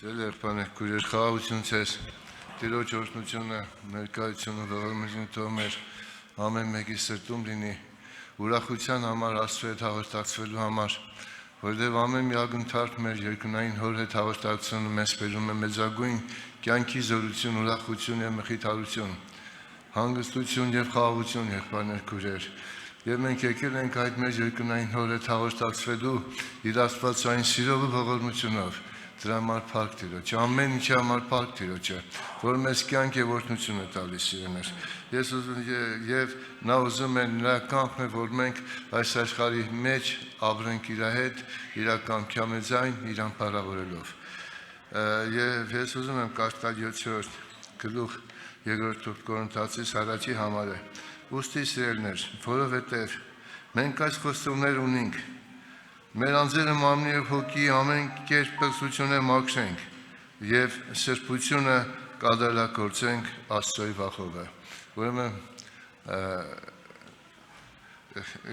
Եղբայրներ, քույրեր, խաղաղություն ցես, Տիրոջ օրհնությունը, ներկայությունը, ողորմությունը թող մեր ամեն մեկի սրտում լինի, ուրախության համար, Աստծո հետ հաղորդակցվելու համար, որովհետև ամեն մի ակնթարթ մեր երկնային Հոր հետ հաղորդակցությունը մեզ բերում է մեծագույն կյանքի զորություն, ուրախություն եւ մխիթարություն, հանգստություն եւ խաղաղություն, եղբայրներ, քույրեր, եւ մենք եկել ենք այդ մեր երկնային Հոր հետ հաղորդակցվելու իր աստվածային սիրով ու ողորմությունով։ Դրա համար փառք Տիրոջ, ամեն ինչի համար փառք Տիրոջը, որ մեզ կյանք եւ օրհնություն է տալիս սիրելիներ։ Ես եւ նա ուզում է նրա կամքն է, որ մենք այս աշխարհի մեջ ապրենք իր հետ, իր կամքամեծային, իրան փառավորելով։ Եվ ես ուզում եմ կարդալ 7-րդ գլուխ 2-րդ Կորինթացիս առաջի համարը։ Ուստի սիրելիներ, որովհետեւ մենք այս խոստումներ ունենք, մեր անձերը մարմնի եւ հոգի ամեն կերպ պղծությունը մաքրենք եւ սրբությունը կատարելագործենք Աստծոյ վախովը։ Ուրեմն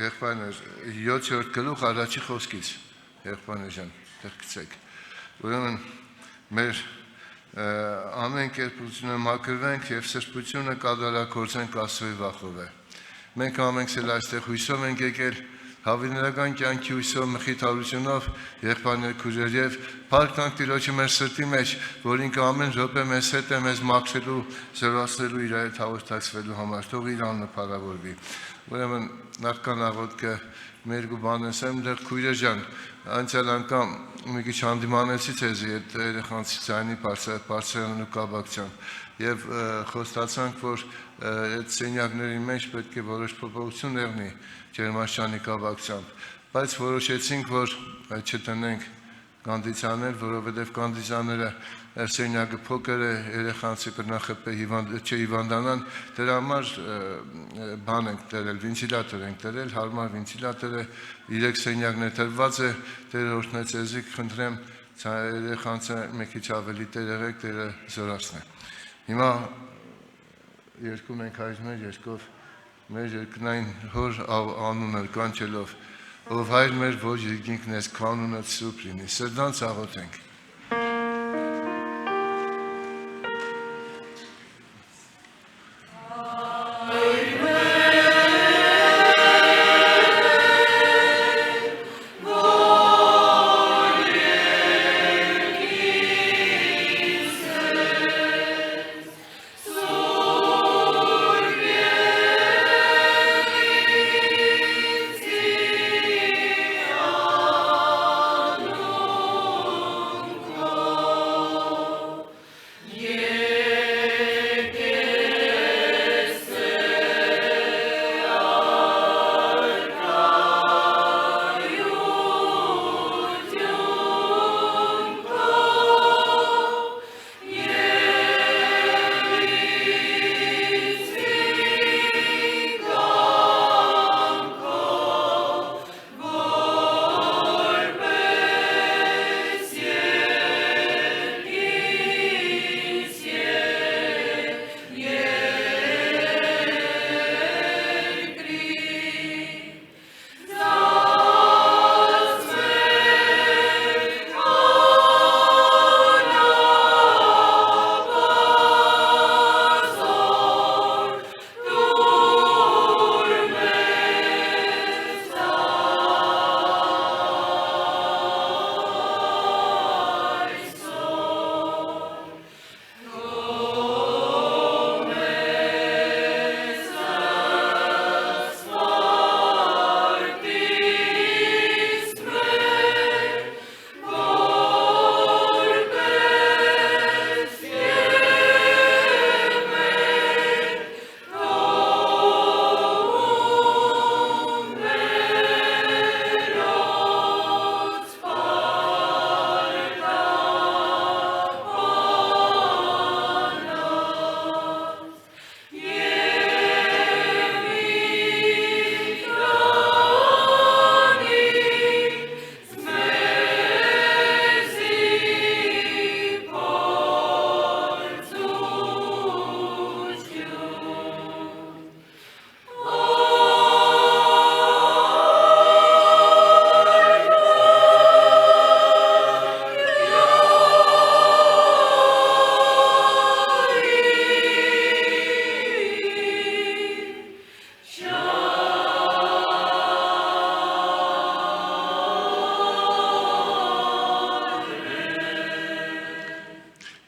եղբայրներ 7-րդ գլուխ առաջի խոսքից եղբայրներ ջան, դերկցեք։ Ուրեմն մեր ամեն կերպ պղծությունը մաքրվենք եւ սրբությունը կատարելագործենք Աստծոյ վախովը։ Մենք ամենքս էլ այստեղ հույսով ենք եկել Հավիներական կյանքի հույսով մխիթարությունով եղբայրներ քույրեր եւ փառք տանք Տիրոջը մեր սրտի մեջ, որ ինքը ամեն րոպե մեզ հետ է մեզ մաքրելու, զորացնելու իր հետ հաղորդակցվելու համար, թող իր անունը փառավորվի։ Ուրեմն նախքան աղոթքը մեր գուբանեսեմ դեռ քույրեր ջան, անցյալ անգամ մի քիչ հանդիմանեցի ցեզի այդ երեխանցի ցանի բարձրանալու կապակցությամբ եւ խոստացանք, որ այդ սենյակների մեջ պետք է որոշ փոփոխություն եղնի ջերմաշանի կապակցությամբ, բայց որոշեցինք, որ չտնենք կոնդիցիոներ, որովհետև կոնդիցիոները սենյակը փոքր է, երեխանցի կրնախփե չհիվանդանան, դրա համար բան ենք դրել, վենտիլատոր ենք դրել, հարմար վենտիլատոր է, 3 սենյակներ դրված է, Տերը օրհնեցեզի խնդրեմ երեխանցը մի քիչ ավելի տերեղեք, Տերը զորացնե։ Հիմա երկում ենք հայրներ երկով մեր երկնային Հոր անունը կանչելով, ով հայր մեր, որ երկինքն ես քո անունը սուրբ լինի, սրտանց աղոթենք։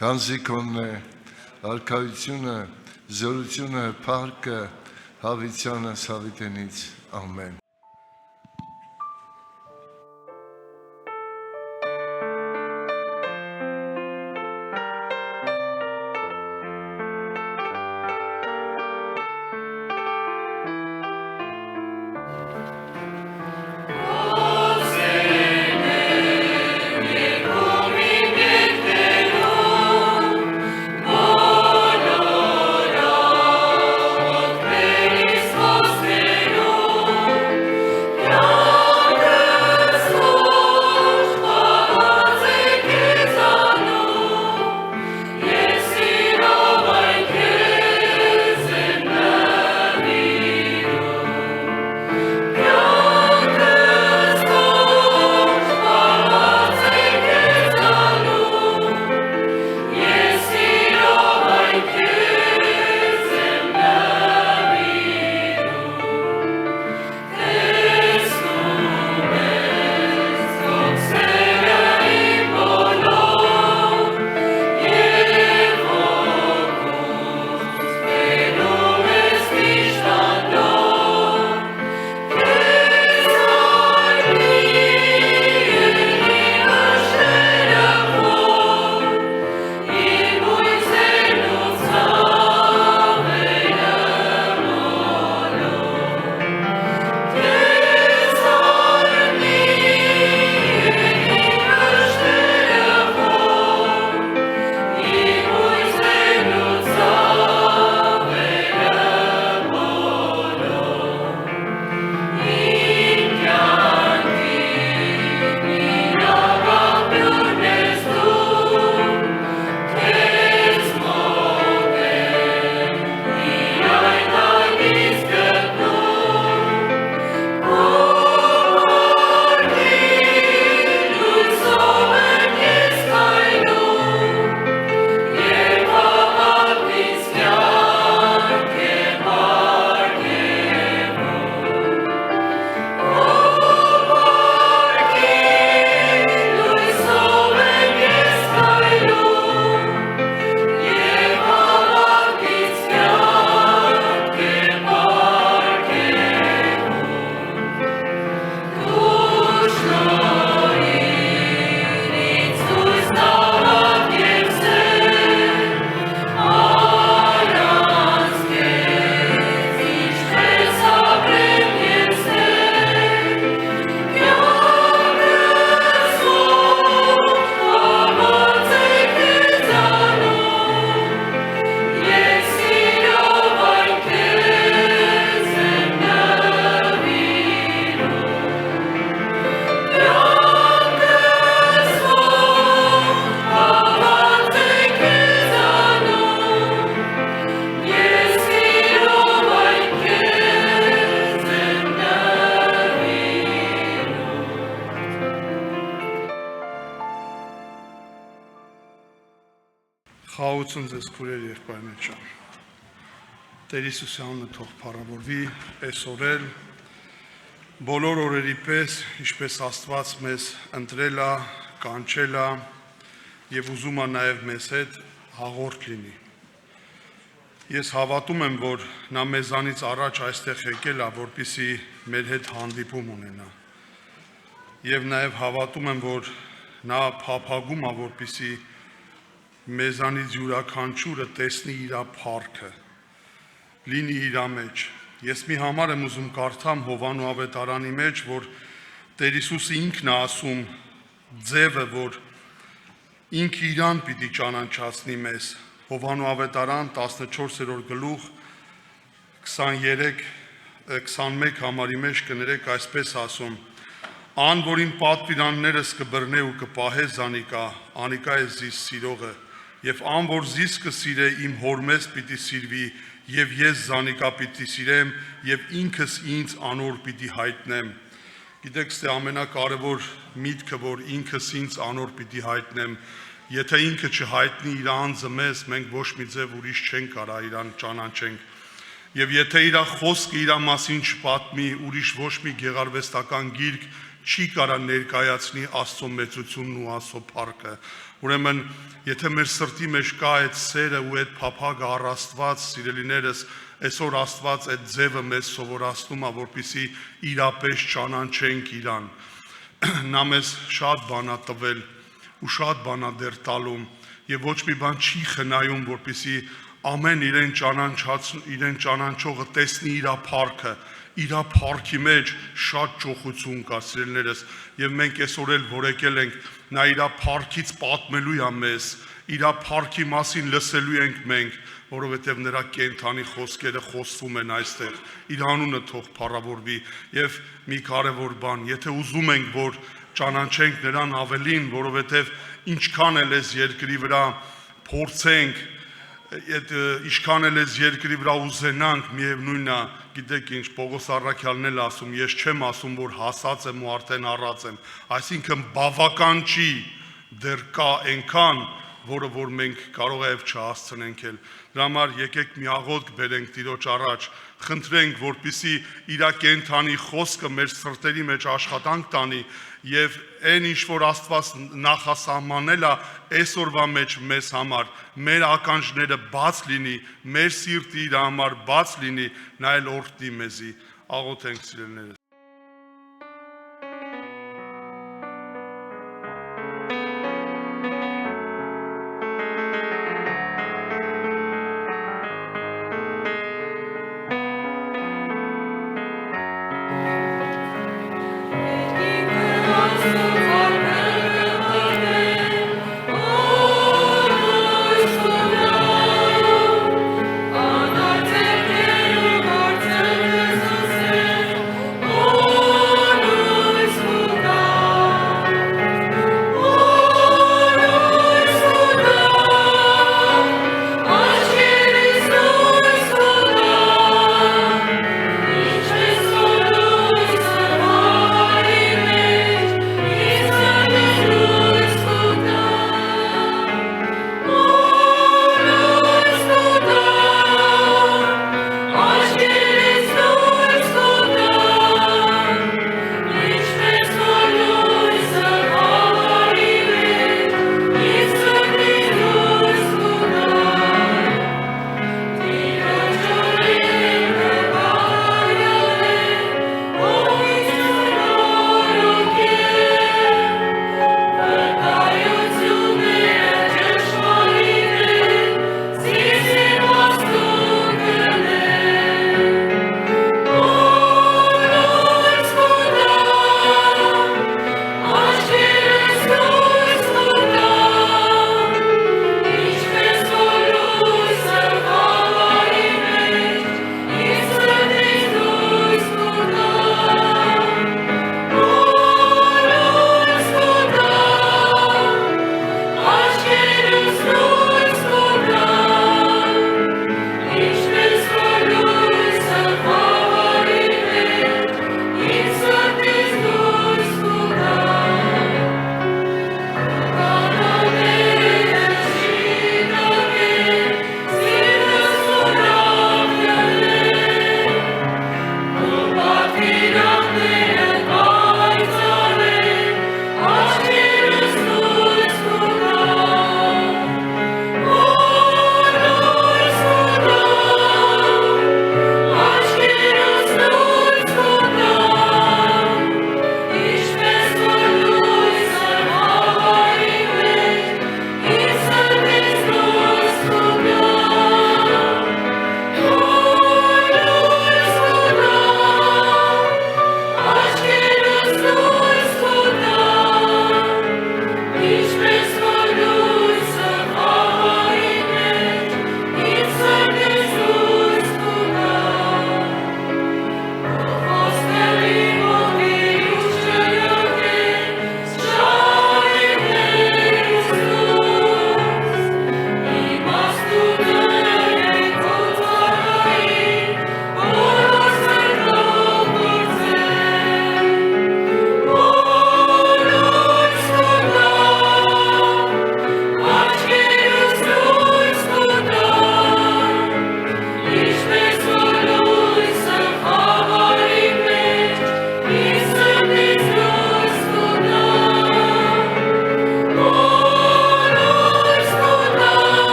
Կանզիկոնն է, արքայությունը, զորությունը, փառքը, հավիտյանը Սավիտենից, ամեն։ Խաղացուն ձեզ քուրեր եղբայրներ ջան։ Տեր Հիսուսի անունը թող փառավորվի այսօր էլ բոլոր օրերի պես, ինչպես Աստված մեզ ընտրել է, կանչել է եւ ուզում է նաեւ մեզ հետ հաղորդ լինի։ Ես հավատում եմ, որ նա մեզանից առաջ այստեղ եկել է, որպեսզի մեր հետ հանդիպում ունենա։ Եվ նաեւ հավատում եմ, որ նա փափագում է, որպեսզի մեզանից յուրաքանչյուրը տեսնի իր փառքը, լինի իր մեջ։ Ես մի համար եմ ուզում կարդամ Հովանու ավետարանի մեջ, որ Տեր Հիսուսը ինքն է ասում ձևը, որ ինքը իրան պիտի ճանաչացնի մեզ։ Հովանու ավետարան 14-րդ գլուխ 23-21 համարի մեջ կներեք այսպես ասում. Ան, որ իմ պատվիրաններս կբռնե ու կպահե զանիկա, անիկա է զիս սիրողը, եւ ան, որ զիս կսիրե իմ հորմես պիտի սիրվի, եւ ես զանիկա պիտի սիրեմ, եւ ինքս ինձ անոր պիտի հայտնեմ։ Գիտեք, ստե ամենակարևոր միտքը, որ ինքս ինձ անոր պիտի հայտնեմ, եթե ինքը չհայտնի իր անձը մեզ, մենք ոչ մի ձև ուրիշ չենք կարա իրան ճանաչենք։ Եվ եթե իր խոսքը իր մասին չպատմի, ուրիշ ոչ մի գեղարվեստական գիրք չի կարա ներկայացնի Աստծո մեծությունն ու Աստծո փառքը։ Ուրեմն, եթե մեր սրտի մեջ կա այդ սերը ու այդ փափագը առ Աստված, սիրելիներս, այսօր Աստված այդ ձևը մեզ սովորացնում է, որպեսզի իրապես ճանաչենք Իրան։ Նա մեզ շատ բան է տվել ու շատ բան է դեռ տալու եւ ոչ մի բան չի խնայում, որպեսզի ամեն իրեն ճանաչողը տեսնի իր փառքը, իր փառքի մեջ շատ ճոխություն կա, սիրելիներս, եւ մենք այսօր էլ որ եկել ենք, նա իր փառքից պատմելու է մեզ, իր փառքի մասին լսելու ենք մենք, որովհետև նրա կենթանի խոսքերը խոսվում են այստեղ, իր անունը թող փառավորվի եւ մի կարեւոր բան, եթե ուզում ենք որ ճանաչենք նրան ավելին, որովհետև ինչքան էլ էս երկրի վրա փորձենք, ինչքան էլ էս երկրի վրա ուզենանք, միևնույնն է, գիտեք ինչ, Պողոս առաքյալն էլ ասում, ես չեմ ասում, որ հասած եմ ու արդեն առած եմ, այսինքն բավական չի, դեռ կա այնքան, որը որ մենք կարող է չհասցնենք էլ։ Դրա համար եկեք մի աղոթք բերենք Տիրոջ առաջ, խնդրենք, որպեսզի իր կենթանի խոսքը մեր սրտերի մեջ աշխատանք տանի եւ այն ինչ որ Աստված նախասահմանել է այսօրվա մեջ մեզ համար, մեր ականջները բաց լինի, մեր սիրտը իր համար բաց լինի, նա էլ օրհնի մեզի։ Աղոթենք սիրելիներս։ Oh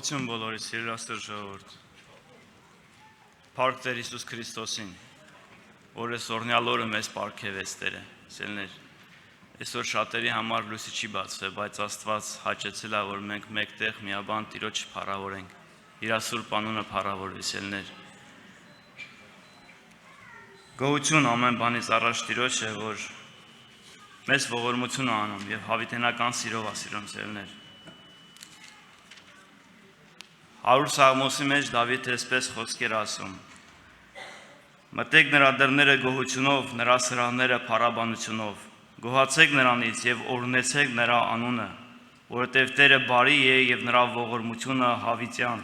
Խաղաղություն բոլորիս, սիրելի Աստծո ժողովուրդ։ Փառք Տեր Հիսուս Քրիստոսին, որ այս օրհնյալ օրը մեզ պարգևեց Տերը, սիրելիներ։ Այսօր շատերի համար լույսը չի բացվել, բայց Աստված հաճեցել է, որ մենք մեկտեղ միաբան Տիրոջը փառավորենք։ Իր սուրբ անունը փառավորվի, սիրելիներ։ Գոհություն ամեն բանից առաջ Տիրոջը, որ մեզ ողորմություն է անում եւ հավիտենական սիրով է սիրում, սիրելիներ։ 100 Սաղմոսի մեջ Դավիթը այսպես խոսքեր ասում. Մտեք նրա դռները գոհությունով, նրա սրահները փառաբանությունով, գոհացեք նրանից եւ օրհնեցեք նրա անունը, որովհետեւ Տերը բարի է եւ նրա ողորմությունը հավիտյան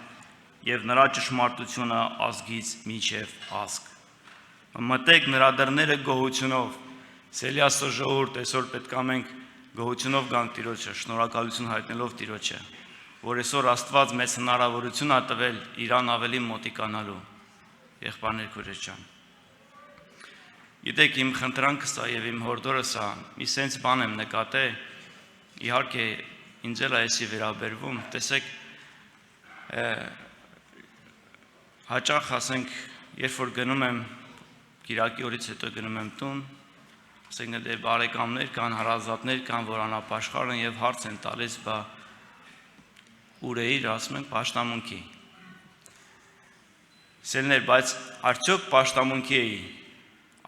եւ նրա ճշմարտությունը ազգից մինչեւ ազգ։ Մտեք նրա դռները գոհությունով, սիրելի Աստծո ժողովուրդ, այսօր պետք է մենք գոհությունով գանք Տիրոջը, շնորհակալություն հայտնելով Տիրոջը, որ այսօր Աստված մեծ հնարավորություն է տվել իրան ավելի մոտիկանալու։ Եղբայրներ քույրեր ջան։ Գիտեք, իմ խնդրանքը սա եւ իմ հորդորը սա, մի սենց բան եմ նկատել, իհարկե ինձ էլ այսի վերաբերվում, տեսեք, հաճախ ասենք, երբ որ գնում եմ Կիրակի օրից հետո գնում եմ տուն, ասենք դեր բարեկամներ կան, հարազատներ կան, որ անապաշխար են եւ հարց են տալիս, բա ուր էիր, ասում ենք պաշտամունքի։ Սիրելիներ, բայց արդյոք պաշտամունքի էի։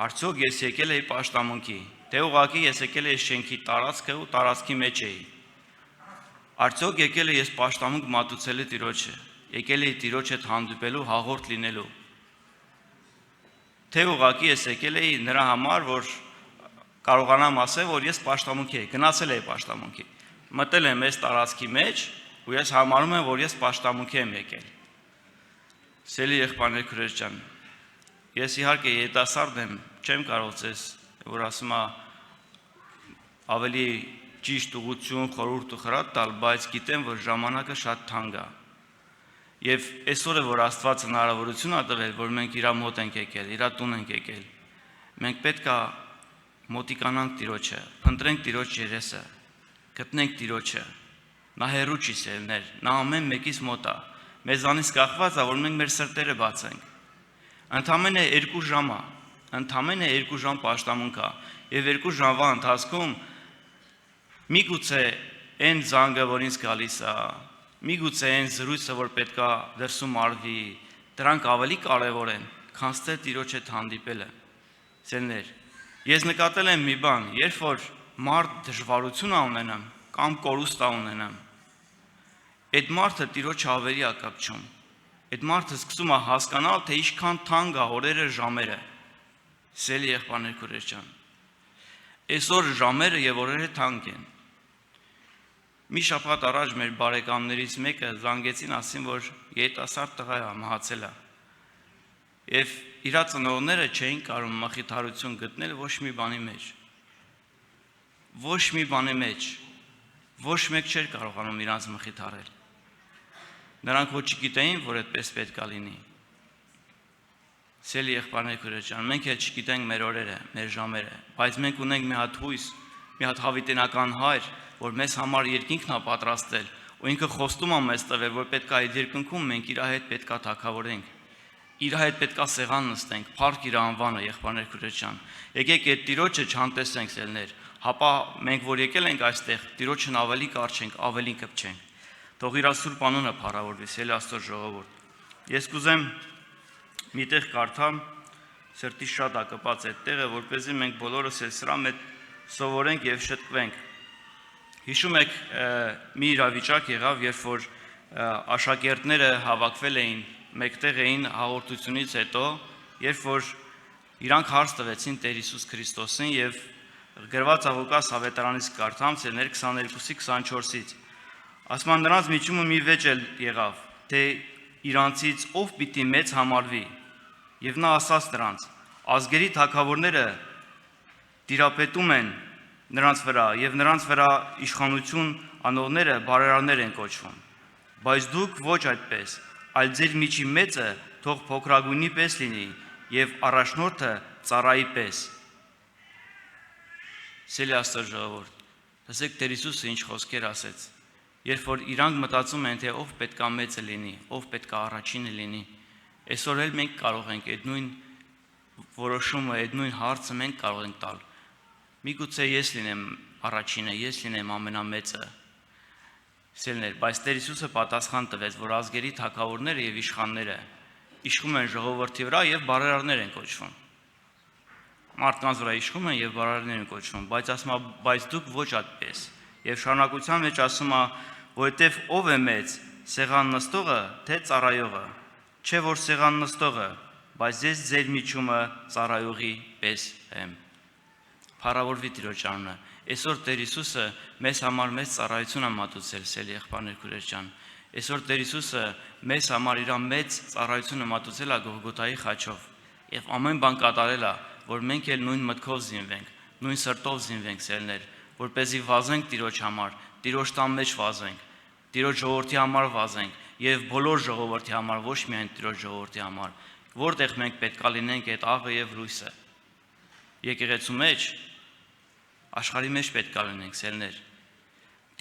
Արդյոք ես եկել էի պաշտամունքի, թե ուղղակի ես եկել էի շենքի տարածքը ու տարածքի մեջ էի։ Արդյոք եկել էի ես պաշտամունք մատուցելու Տիրոջը, եկել էի Տիրոջ հետ հանդիպելու, հաղորդ լինելու։ Թե ուղղակի ես եկել էի նրա համար, որ կարողանամ ասել, որ ես պաշտամունքի էի, գնացել էի պաշտամունքի։ Մտել եմ այս տարածքի մեջ ու ես համարում եմ, որ ես պաշտամունքի եմ եկել։ Սիրելի եղբայրներ քույրեր ջան, ես իհարկե երիտասարդ եմ, չեմ կարող ձեզ, որ ասում եմ ավելի ճիշտ ուղղություն, խորհուրդ ու խրատ տալ, բայց գիտեմ, որ ժամանակը շատ թանկ է։ Եվ այսօր է, որ Աստված հնարավորություն է տվել, որ մենք իր մոտ ենք եկել, իր տուն ենք եկել։ Մենք պետք է մոտիկանանք Տիրոջը, փնտրենք Տիրոջ երեսը, գտնենք Տիրոջը։ Նա հեռու չի, սիրելիներ, նա ամեն մեկից մոտ է։ Մեզանից կախված է, որ մենք մեր սրտերը բացենք։ Ընդամենը 2 ժամ է, ընդամենը 2 ժամ պաշտամունք է, եւ 2 ժամվա ընթացքում միգուցե այն զանգը, որ ինձ գալիս է, միգուցե այն զրույցը, որ պետքա դրսում արվի, դրանք ավելի կարևոր են, քան ստե Տիրոջ հետ հանդիպելը։ Սիրելիներ, ես նկատել եմ մի բան, երբ որ մարդ դժվարություն ունենամ կամ կորուստ ունենամ, այդ մարդը Տիրոջը ավելի է կապչում։ Այդ մարդը սկսում է հասկանալ, թե ինչքան թանկ է օրերը, ժամերը։ Սիրելի եղբայրներ քույրեր ջան, այսօր ժամերը եւ օրերը թանկ են։ Մի շաբաթ առաջ մեր բարեկամներից մեկը զանգեցին, ասին, որ երիտասարդ տղա է, մահացել է։ Եվ իր ծնողները չէին կարող մխիթարություն գտնել ոչ մի բանի մեջ։ Ոչ մի բանի մեջ։ Ոչ մեկ չէր կարողանում իրանց մխիթարել։ Նրանք ոչ չգիտեին, որ այդպես պետք է լինի։ Սիրելի եղբայրներ քույրեր ջան, մենք էլ չգիտենք մեր օրերը, մեր ժամերը, բայց մենք ունենք մի հատ հույս, մի հատ հավիտենական Հայր, որ մեզ համար երկինքն է պատրաստել, ու ինքը խոստում է մեզ տվել, որ պետք է այդ երկնքում մենք իր հետ պետք է թագավորենք։ Իր հետ պետք է սեղան նստենք, փառք իր անվանը, եղբայրներ քույրեր ջան։ Եկեք այդ Տիրոջը չհանտեսենք, սիրելիներ, հապա մենք որ եկել ենք այստեղ, Տիրոջն ավելի կարճենք, ավելի կպչենք։ Թող իր սուրբ անունը փառավորվի, սիրելի Աստծո ժողովուրդ։ Ես կուզեմ միտեղ կարդամ, սրտի շատ է կպած այդ տեղը, որպեսզի մենք բոլորս էլ սրա մեջ սովորենք եւ շտկվենք։ Հիշում եք, մի իրավիճակ եղավ, երբ որ աշակերտները հավաքվել էին, մեկտեղ էին հաղորդությունից հետո, երբ որ իրանք հարց տվեցին Տեր Հիսուս Քրիստոսին եւ գրված Ղուկաս ավետարանից կարդամ, ծերներ 22-24-ից։ Ասման նրանց միջումը մի վեճ էլ եղավ, թե իրանցից ով պիտի մեծ համարվի, եւ նա ասաց նրանց. ազգերի թագավորները տիրապետում են նրանց վրա եւ նրանց վրա իշխանություն անողները բարերարներ են կոչվում, բայց դուք ոչ այդպես, այլ ձեր միջի մեծը թող փոքրագույնի պես լինի եւ առաջնորդը ծառայի պես։ Սիրելի Աստծո ժողովուրդ, տեսեք Տեր Հիսուսը ինչ խոսքեր ասեց։ երբ որ իրանք մտածում են, թե ով պետքա մեծը լինի, ով պետքա առաջինը լինի, այսօր էլ մենք կարող ենք այդ նույն որոշումը, այդ նույն հարցը մենք կարող ենք տալ։ Միգուցե ես լինեմ առաջինը, ես լինեմ ամենամեծը, սիրելիներ, բայց Տեր Հիսուսը պատասխան տվեց, որ ազգերի թագավորները եւ իշխանները իշխում են ժողովրդի վրա եւ բարերարներ են կոչվում։ Մարդկանց վրա իշխում են եւ բարերարներ են կոչվում, բայց ասում է, բայց դուք ոչ այդպես։ Եվ շարունակության մեջ ասում է, որովհետեւ ով է մեծ, սեղան նստողը, թե ծառայողը, չէ որ սեղան նստողը, բայց ես ձեր միջումը ծառայողի պես եմ։ Փառավորվի Տիրոջ անունը։ Այսօր Տեր Հիսուսը մեզ համար մեծ ծառայություն է մատուցել, սիրելի եղբայրներ, քույրեր ջան։ Այսօր Տեր Հիսուսը մեզ համար իր մեծ ծառայությունը մատուցել է Գողգոթայի խաչով եւ ամեն բան կատարել է, որ մենք էլ նույն մտքով զինվենք, նույն սրտով զինվենք, սիրելիներ, որպեսզի վազենք Տիրոջ համար, Տիրոջ տան մեջ վազենք, Տիրոջ ժողովրդի համար վազենք եւ բոլոր ժողովրդի համար, ոչ միայն Տիրոջ ժողովրդի համար, որտեղ մենք պետք է լինենք այդ աղը եւ լույսը։ Եկեղեցու մեջ, աշխարհի մեջ պետք է լինենք, սիրելիներ։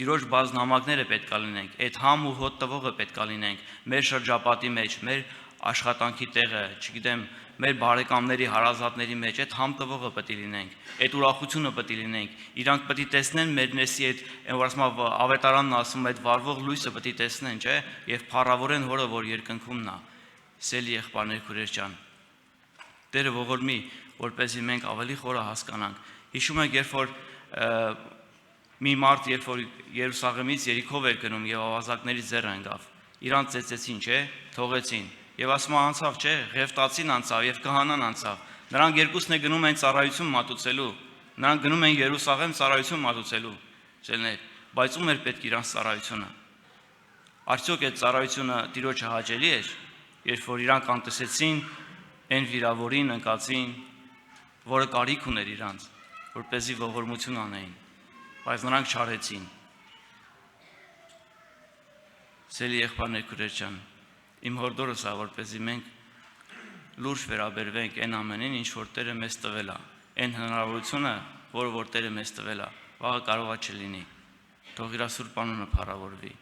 Տիրոջ բազմամակները պետք է լինենք, այդ համ ու հոտ տվողը պետք է լինենք, մեր շրջապատի մեջ, մեր աշխատանքի տեղը, չգիտեմ, մեր բարեկամների, հարազատների մեջ այդ համ տվողը պետք է լինենք, այդ ուրախությունը պետք է լինենք, իրանք պետք է տեսնեն մեր ներսի այդ, որ ասում ավետարանն ասում այդ վառվող լույսը պետք է տեսնեն, չէ՞, եւ փառավորեն Հորը, որ երկնքումն է։ Սիրելի եղբայրներ, քույրեր ջան, Տերը ողորմի, որպեսզի մենք ավելի խորը հասկանանք։ Հիշում եք, երբ որ մի մարդ, երբ որ Երուսաղեմից Երիքով էր գնում եւ ավազակների ձեռը ընկավ, իրան ծեծեցին, չէ՞, թողեցին։ Եվ ասում անցավ, չէ, Ղևտացին անցավ եւ Կահանան անցավ։ Նրանք երկուսն է գնում են ծառայություն մատուցելու։ Նրանք գնում են Երուսաղեմ ծառայություն մատուցելու։ Սիրելիներ, բայց ում էր պետք իրանց ծառայությունը։ Արդյոք այդ ծառայությունը Տիրոջը հաճելի էր, երբ որ իրանք անտեսեցին այն վիրավորին, ընկածին, որը կարիք ուներ իրանց, որպեսզի ողորմություն անեին, բայց նրանք չարեցին։ Սիրելի եղբայրներ, քույրեր ջան, իմ հորդորս է, որպեսզի մենք լուրջ վերաբերվենք այն ամենին, ինչ որ Տերը մեզ տվել է, այն հնարավորությունը, որ Տերը մեզ տվել է, վաղը կարող է չլինի։ Թող իր սուրբ անունը փառավորվի։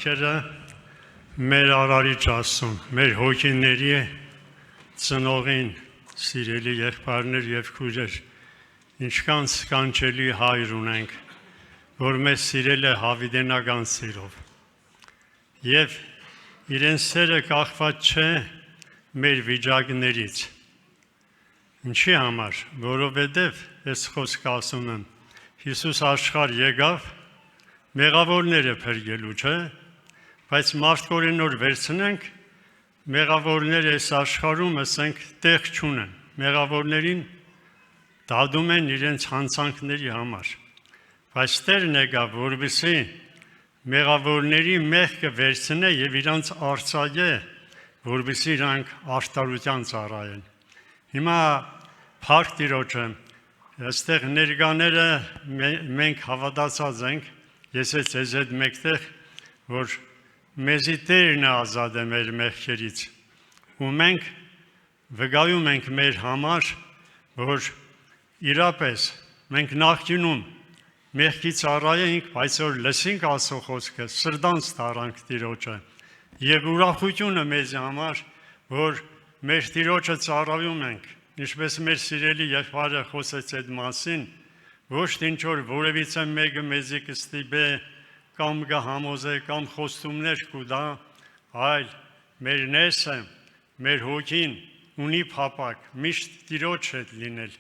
մեղքերը մեր արարիչ Աստծուն, մեր հոգիների ծնողին, սիրելի եղբայրներ եւ քույրեր, ինչքան սքանչելի հայր ունենք, որ մեզ սիրել է հավիտենական սիրով։ Եվ իրեն սերը կախված չէ մեր վիճակներից։ Ինչի համար, որովհետև այս խոսքը ասում եմ, Հիսուս աշխարհ եկավ մեղավորները փրկելու, չէ՞, բայց մարդկորեն որ վերցնենք, մեղավորները այս աշխարհում ասենք տեղ չունեն, մեղավորներին դադում են իրենց հանցանքների համար, բայց Տերն եկավ, որպեսզի մեղավորների մեղքը վերցնե եւ իրանց արծաթե, որպեսզի իրանք արտարության ծառայեն։ Հիմա Փառք Տիրոջը, այստեղ ներկաները մենք հավատացած ենք, ես էլ ձեզ հետ մեկտեղ, որ մեզի Տերն է ազատ է մեր մեղքերից, ու մենք վկայում ենք մեր համար, որ իրապես մենք նախկինում մեղքի ծառայենք, բայց որ լսենք Աստծո խոսքը, սրտանց տարանք Տիրոջը, եւ ուրախությունը մեզ համար, որ մեր Տիրոջը ծառայում ենք, ինչպես մեր սիրելի եղբայրը խոսեց այդ մասին, ոչ թե ինչ որ որևիցե մեկը մեզի կստիպե կամ կհամոզե կամ խոստումներ կուտա, այլ մեր ներսը, մեր հոգին ունի փափակ, միշտ Տիրոջ հետ լինել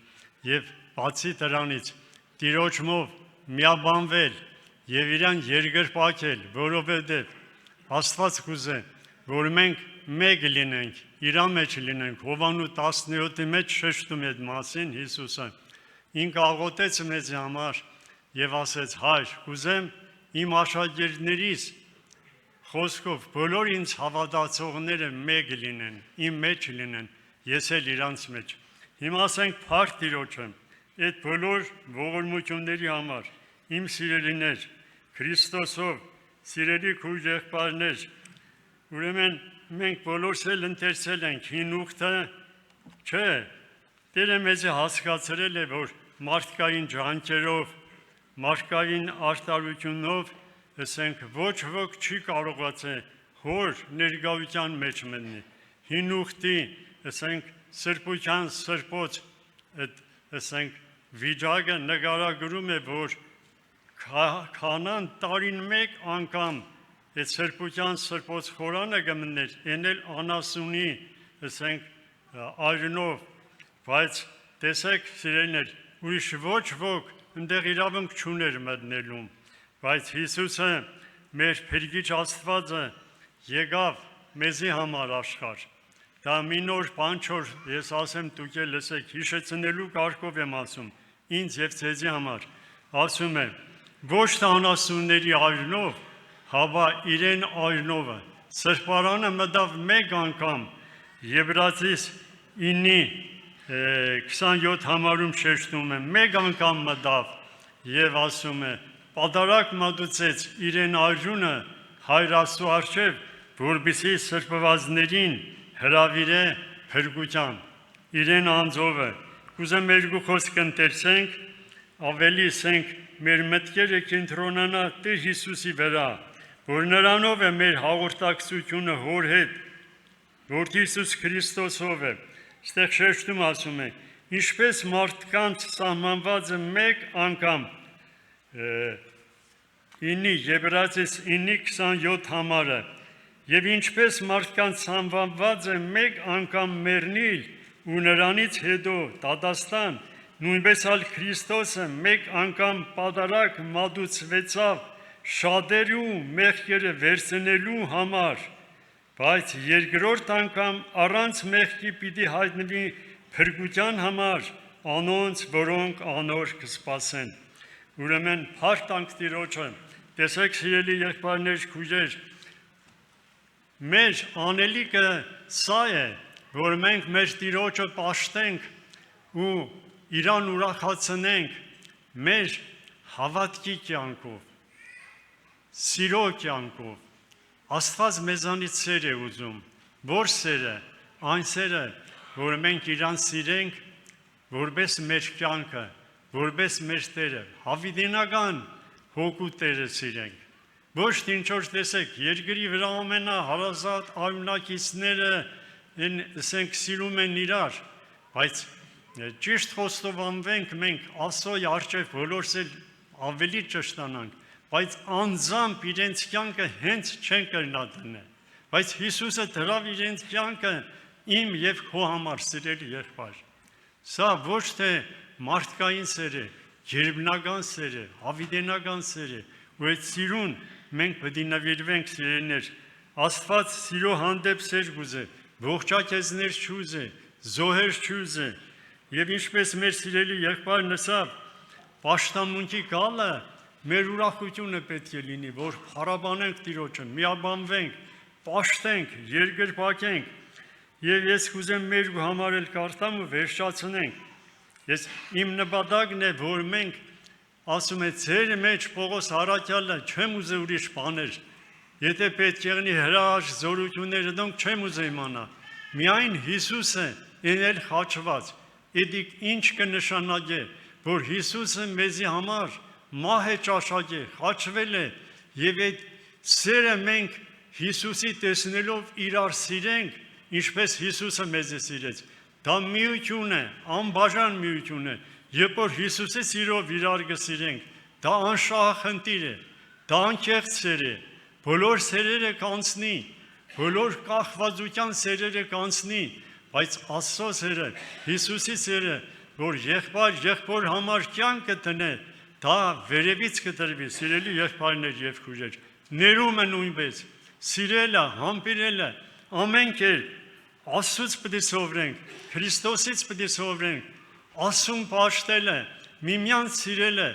եւ բացի դրանից Տիրոջմով միաբանվել եւ իրան երկրպագել, որովհետեւ Աստված կուզե, որ մենք մեկ լինենք, իր մեջ լինենք, Հովանու 17-ի մեջ շեշտում է այդ մասին Հիսուսը, ինք աղոթեց մեզ համար եւ ասեց. Հայր, կուզեմ իմ աշակերտներիս խոսքով բոլոր ինձ հավատացողները մեկ լինեն, իմ մեջ լինեն, ես էլ իրանց մեջ։ Հիմա ասենք Փառք Տիրոջը, այդ բոլոր ողորմությունների համար, իմ սիրելիներ, Քրիստոսով սիրելի քույր եղբայրներ, ուրեմն մենք բոլորս էլ ընթերցել ենք հին ուխտը, չէ, Տերը մեզ հասկացրել է, որ մարդկային ջանքերով, մարդկային արտարությունով, ասենք ոչ ոք չի կարողացել հոր ներկայության մեջ մտնել։ Հին ուխտի, ասենք սրբության սրբոց, ասենք վիճակը նկարագրում է, որ քանան տարին մեկ անգամ այդ սրբության սրբոց խորանը կմներ, ենել անասունի, ասենք այրնով, բայց տեսեք սիրելիներ, ուրիշ ոչ ոք ընդեղ իրավունք չուներ մտնելում, բայց Հիսուսը մեր փրկիչ Աստվածը եկավ մեզի համար աշխարհ։ Դա մի նոր բան չէ, ես ասեմ դուք էլ լսեք, հիշեցնելու կարգով եմ ասում, ինձ եւ ձեզի համար, ասում եմ, ոչ թե անասունների այրնով, հավա իրեն այրնովը, սրբարանը մտավ մեկ անգամ, Եբրացիս 9:27 համարում շեշտում է, մեկ անգամ մտավ եւ ասում է, պատարակ մատուցեց իրեն այրունը Հայր Աստծո առջև, որպեսզի սրբվածներին հրավիրե փրկության, իրեն անձովը, կուզեմ երկու խոսք ընթերցենք, ավելի ասենք մեր մտքերը կենտրոնանա Տեր Հիսուսի վրա, որ նրանով է մեր հաղորդակցությունը հոր հետ, որ Հիսուս Քրիստոսով է, ստեղ շեշտում ասում է, ինչպես մարդկանց սահմանված է մեկ անգամ, Եբրացիս 9:27 համարը, եւ ինչպես մարդկանց սահմանված է մեկ անգամ մեռնել ու նրանից հետո դատաստան, նույնպես ալ Քրիստոսը մեկ անգամ պատարակ մատուցվեցավ շատերու մեղքերը վերցնելու համար, բայց երկրորդ անգամ առանց մեղքի պիտի հայտնվի փրկության համար անոնց, որոնք անոր կսպասեն։ Ուրեմն փառք տանք Տիրոջը, տեսեք սիրելի եղբայրներ, քույրեր, մեր անելիքը սա է, որ մենք մեր Տիրոջը պաշտենք ու իրան ուրախացնենք մեր հավատքի կյանքով, սիրո կյանքով, Աստված մեզանից սեր է ուզում, որ սերը, այն սերը, որ մենք իրան սիրենք, որպես մեր կյանքը, որպես մեր Տերը, հավիտենական հոգու Տերը սիրենք, ոչ թե ինչ որ տեսեք, երկրի վրա ամենահարազատ արյունակիցները ասենք սիրում են իրար, բայց ճիշտ խոստովանվենք մենք Աստծոյի առջև բոլորս էլ ավելի ճշտանանք, բայց անձամբ իրենց կյանքը հենց չեն կրնա դնել, բայց Հիսուսը դրավ իրենց կյանքը իմ եւ քո համար սիրելի եղբայր։ Սա ոչ թե մարդկային սեր է, ջերմնական սեր է, հավիտենական սեր է, ու այդ սիրուն մենք պետք է նվիրվենք սիրելիներ։ Աստված սիրո հանդեպ սեր գուզե, ողջակեզներ չուզե, զոհեր չուզե, եւ ինչպես մեր սիրելի եղբայրն ասավ, պաշտամունքի գալը մեր ուրախությունը պետք է լինի, որ փառաբանենք Տիրոջը, միաբանվենք, պաշտենք, երկրպագենք, եւ ես կուզեմ մեր համար էլ կարդամ ու վերջացնենք։ Ես իմ նպատակն է, որ մենք ասում է ձեր մեջ Պողոս Արաքյալը չեմ ուզե ուրիշ բաներ, եթե պետք եղնի հրաշ զորությունները դոնք չեմ ուզե իմանա, միայն Հիսուսը ինել խաչված, իդիկ ինչ կնշանակե, որ Հիսուսը մեզի համար մահ է ճաշակե, խաչվել է, եւ այդ սերը մենք Հիսուսի տեսնելով իրար սիրենք, ինչպես Հիսուսը մեզ է սիրեց, դա միություն է, անբաժան միություն է, երբ որ Հիսուսի սիրով իրար կսիրենք, դա անշահախնդիր է, դա անկեղծ սեր է, բոլոր սերերը կանցնի, բոլոր կախվածության սերերը կանցնի, բայց Աստծո սերը, Հիսուսի սերը, որ եղբոր համար կյանքը տնե, դա վերևից կտրվի, սիրելի եղբայրներ եւ քույրեր, ներումը նույնպես, սիրելը, համբերելը, ամենք էլ Աստծուց պետք է սովորենք, Քրիստոսից պետք է սովորենք, Աստծուն պաշտելը, միմյանց սիրելը,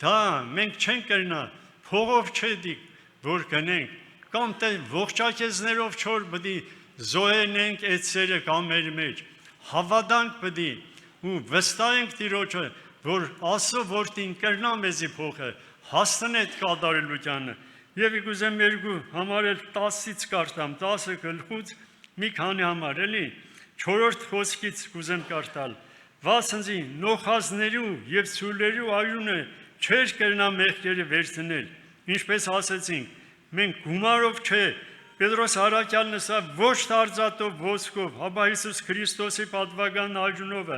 դա մենք չենք կրնա, փողով չդիկ, որ գնենք, կամ թե ողջակեզներով չոր պետք է զոհենք այդ սերը կամ մեր մեջ, հավատանք պետք է ու վստահենք Տիրոջը, որ Աստծո որդին կրնա մեզի փոխը, հասցնե այդ կատարելությանը, եւ եկուզեմ երկու համար էլ 10-ից կարդամ, 10 գլխուց մի քանի համար էլի 4-րդ խոսքից կուզեմ կարդալ, վասնզի նոխազներու եւ ցուլերու արյունը չեր կրնա մեղքերը վերցնել, ինչպես ասեցինք, մենք գումարով չէ, Պետրոս Արաքյալն ասավ ոչ դարձատով ոսկով, հապա Հիսուս Քրիստոսի պատվական արյունով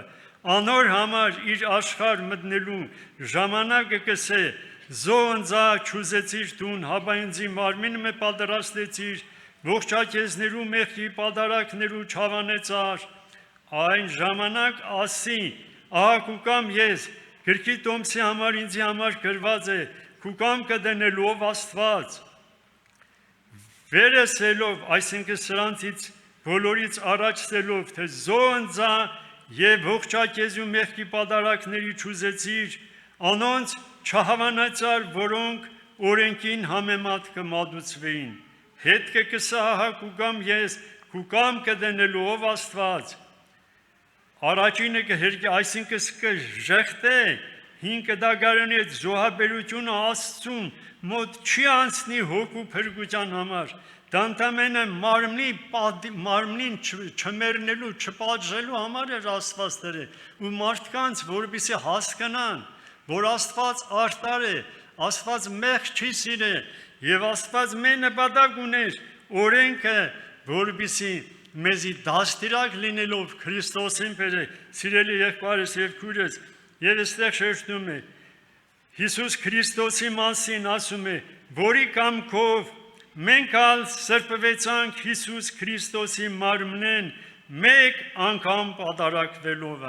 անոր համար իր աշխարհ մտնելու ժամանակը կսե զոնձա չուզեցիր դուն, հապա ինձի մարմինը մե պատրաստեցիր, ողջակեզներու մեղքի պատարակներու չավանեցար, այն ժամանակ ասի, ահա կուկամ ես, գրքի տոմսի համար ինձի համար գրված է, կուկամ կդնելով Աստված, վերեսելով, այսինքն սրանցից բոլորից առաջսելով, թե զոնձա եւ ողջակեզու մեղքի պատարակների չուզեցիր, անոնց չհավանացար, որոնք օրենքին համեմատ կմատուցվեին, հետ կկսա ահա կուկամ ես, կուկամ կդնելով Աստված, առաջինը կհերկի, այսինքն կժեղտե, հինքը դագարանի այդ զոհաբերությունը Աստծուն մոտ չի անցնի հոգու փրկության համար, դա ընդամենը մարմնին չմեռնելու, չպատժելու համար էր Աստված դրել, ու մարդկանց, որպեսզի հասկանան, որ Աստված արդար է, Աստված մեղք չի սիրե, եւ Աստված մեր նպատակ ուներ օրենքը, որպեսզի մեզի դաստիարակ լինելով Քրիստոսին բերե, սիրելի եղբայրս եւ քույրս, եւ այստեղ շեշտում է Հիսուս Քրիստոսի մասին ասում է, որի կամքով մենք ալ սրբվեցանք Հիսուս Քրիստոսի մարմնեն մեկ անգամ պատարակվելով։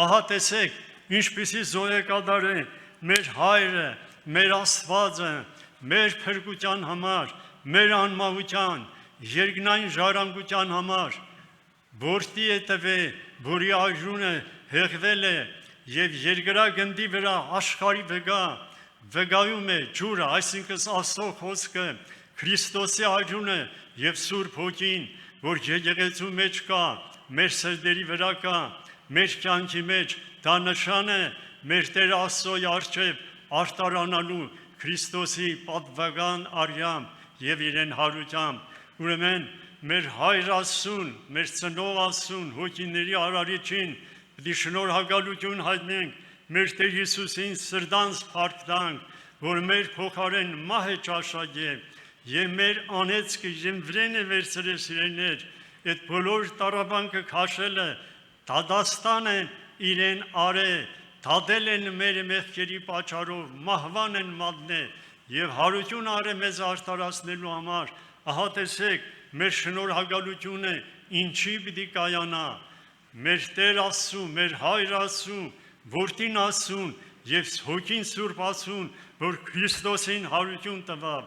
Ահա տեսեք, ինչպիսի զոհ է կատարել մեր հայրը, մեր Աստվածը, մեր փրկության համար, մեր անմահության, երկնային ժառանգության համար, որտի է տվել, որի արյունը հեղվել է եւ երկրագնդի վրա աշխարհի վգայում է ջուրը, այսինքն Աստծո խոսքը, Քրիստոսի արյունը եւ Սուրբ Հոգին, որ եկեղեցու մեջ կա, մեր սրտերի վրա կա, մեր կյանքի մեջ, դա նշան է մեր Տեր Աստծոյի առջև արտարանալու Քրիստոսի պատվական արյամբ եւ իրեն հարությամբ, ուրեմն մեր հայր Աստծուն, մեր ծնող Աստծուն, հոգիների արարիչին պիտի շնորհակալություն հայտնենք, մեր Տեր Հիսուսին սրտանց փառք տանք, որ մեր փոխարեն մահ է ճաշակե եւ մեր անեծքը եւ վրեն է վերցրել սիրելիներ, այդ բոլոր տարաբանքը քաշելը դադաստան են իրեն արե, դադել են մեր մեղքերի պատճառով, մահվան են մատնել եւ հարություն արե մեզ արդարացնելու համար։ Ահա տեսեք, մեր շնորհակալությունը ինչի պիտի կայանա։ Մեր Տեր Աստծուն, մեր Հայր Աստծուն, Որդին Աստծուն եւ Հոգին Սուրբ Աստծուն, որ Քրիստոսին հարություն տվավ։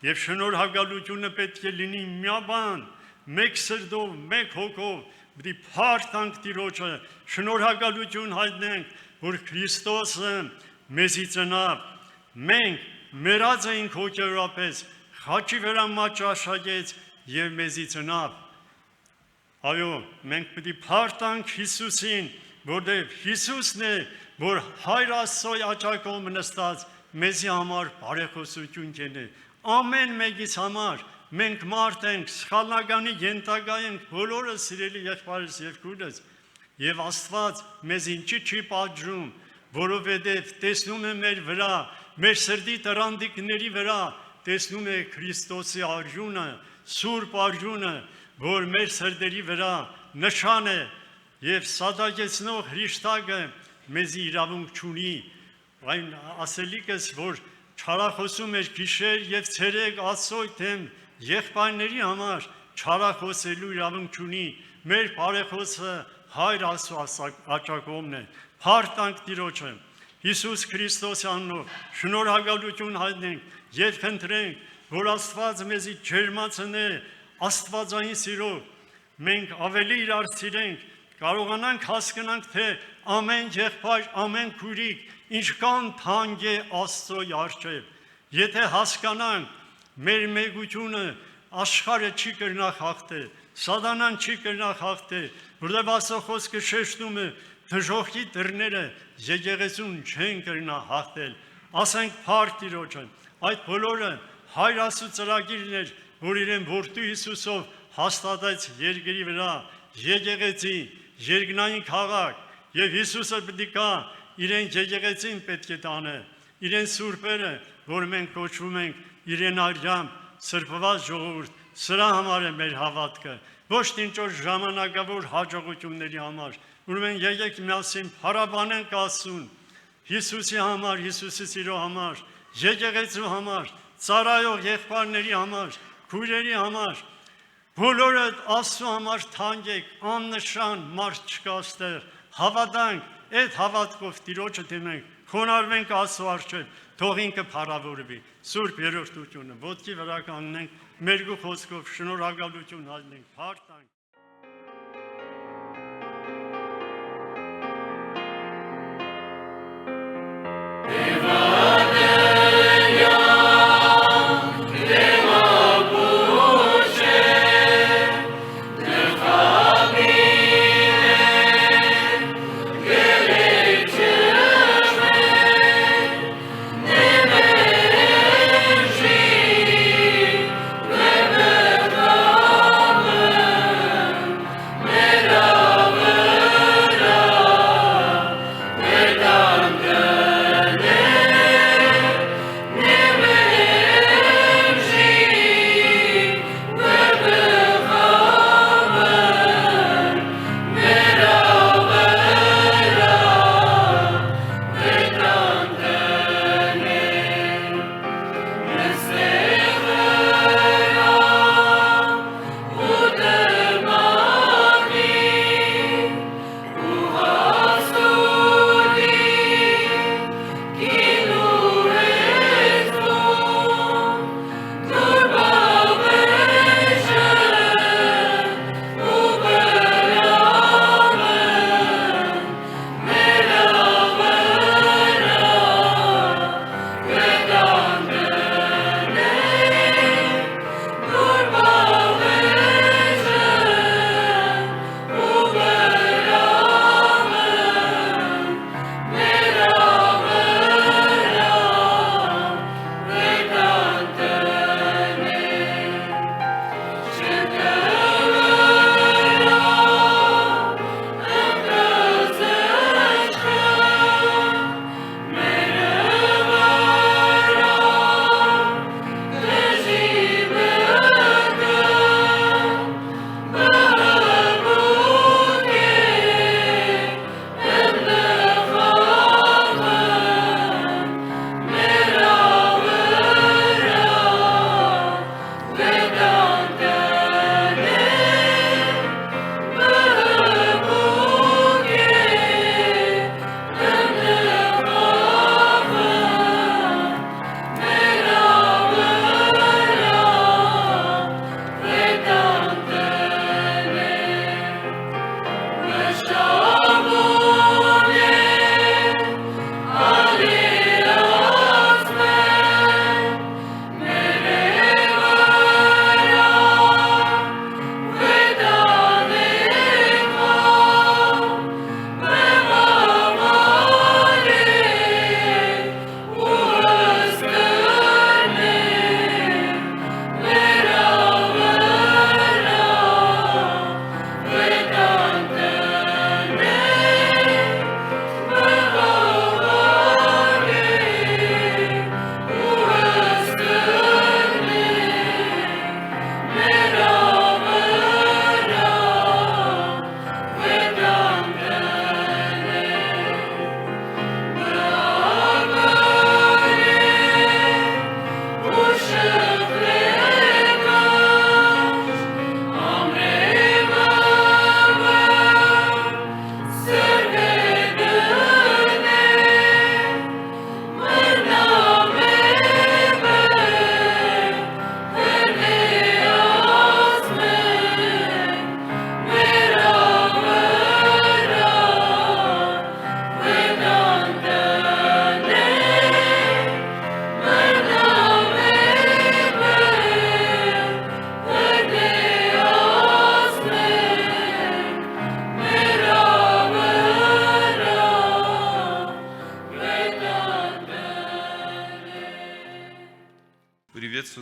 Եվ շնորհակալությունը պետք է լինի միաբան, մեկ սրտով, մեկ հոգով, պիտի փառք Տիրոջը, շնորհակալություն հայտնենք, որ Քրիստոսը մեզի ծնավ։ Մենք մեռած էինք հոգեորապես, խաչի վրա մաճաշակեց եւ մեզի ծնավ։ Այո, մենք պիտի փառք Հիսուսին, որտեղ Հիսուսն է, որ Հայր Աստծոյ աչակում նստած մեզի համար բարեխոսություն կենե։ Ամեն մեկից համար մենք մարդ ենք, սխալնականի ենթակա ենք, բոլորս սիրելի եղբայրս եւ քույրս, եւ Աստված մեզ ինչի չի պատժում, որովհետեւ տեսնում է մեր վրա, մեր սրտի տրանտիկների վրա, տեսնում է Քրիստոսի արժունը, Սուրբ արժունը, որ մեր սրտերի վրա նշան է եւ սադակեցնող Հրիշտակը մեզի իրավունք չունի։ Այն ասելիքս, որ չարախոսում էր գիշեր եւ ցերեկ Աստծոյ թեմ եղբայրների համար չարախոսելու իրավունք չունի։ Մեր բարեխոսը Հայր Աստծո աչակողմն է։ Փառք Տիրոջը։ Հիսուս Քրիստոսի անունով շնորհակալություն հայտնենք եւ խնդրենք, որ Աստված մեզի ջերմացնե աստվածային սիրով, մենք ավելի իրար սիրենք, կարողանանք հասկանանք, թե ամեն եղբայր, ամեն քույրիկ ինչքան թանկ է Աստծոյ առջև։ Եթե հասկանանք մեր մեգությունը, աշխարհը չի կրնա խախտել, սատանան չի կրնա խախտել, որտեղ Աստծո խոսքը շեշտում է, դժոխքի դռները եկեղեցուն չեն կրնա խախտել։ Ասենք փառք Տիրոջը, այդ բոլորը Հայր Աստծո ծրագիրն էր, որ իրեն որդու Հիսուսով հաստատեց երկրի վրա, եկեղեցի, երկնային քաղաք, եւ Հիսուսը պիտի կա իրեն եկեղեցին պետք է տանը, իրեն սուրբերը, որ մենք կոչվում ենք իրեն արյամբ սրբված ժողովուրդ, սրա համար է մեր հավատքը, ոչ թե ինչ-որ ժամանակավոր հաջողությունների համար, ուրեմն եկեք միասին փառաբանենք Աստծուն, Հիսուսի համար, Հիսուսի սիրո համար, եկեղեցու համար, ծառայող եղբայրների համար, քույրերի համար, բոլորը Աստծո համար թանկ եք, աննշան մարդ չկա այստեղ, հավատանք, այդ հավատքով Տիրոջը դիմենք, խոնարհվենք Աստծո առջև, թող ինքը փառավորվի։ Սուրբ երրորդությունը ոտքի վրա կանգնենք, մեր խոսքով շնորհակալություն հայտնենք, փառք տանք։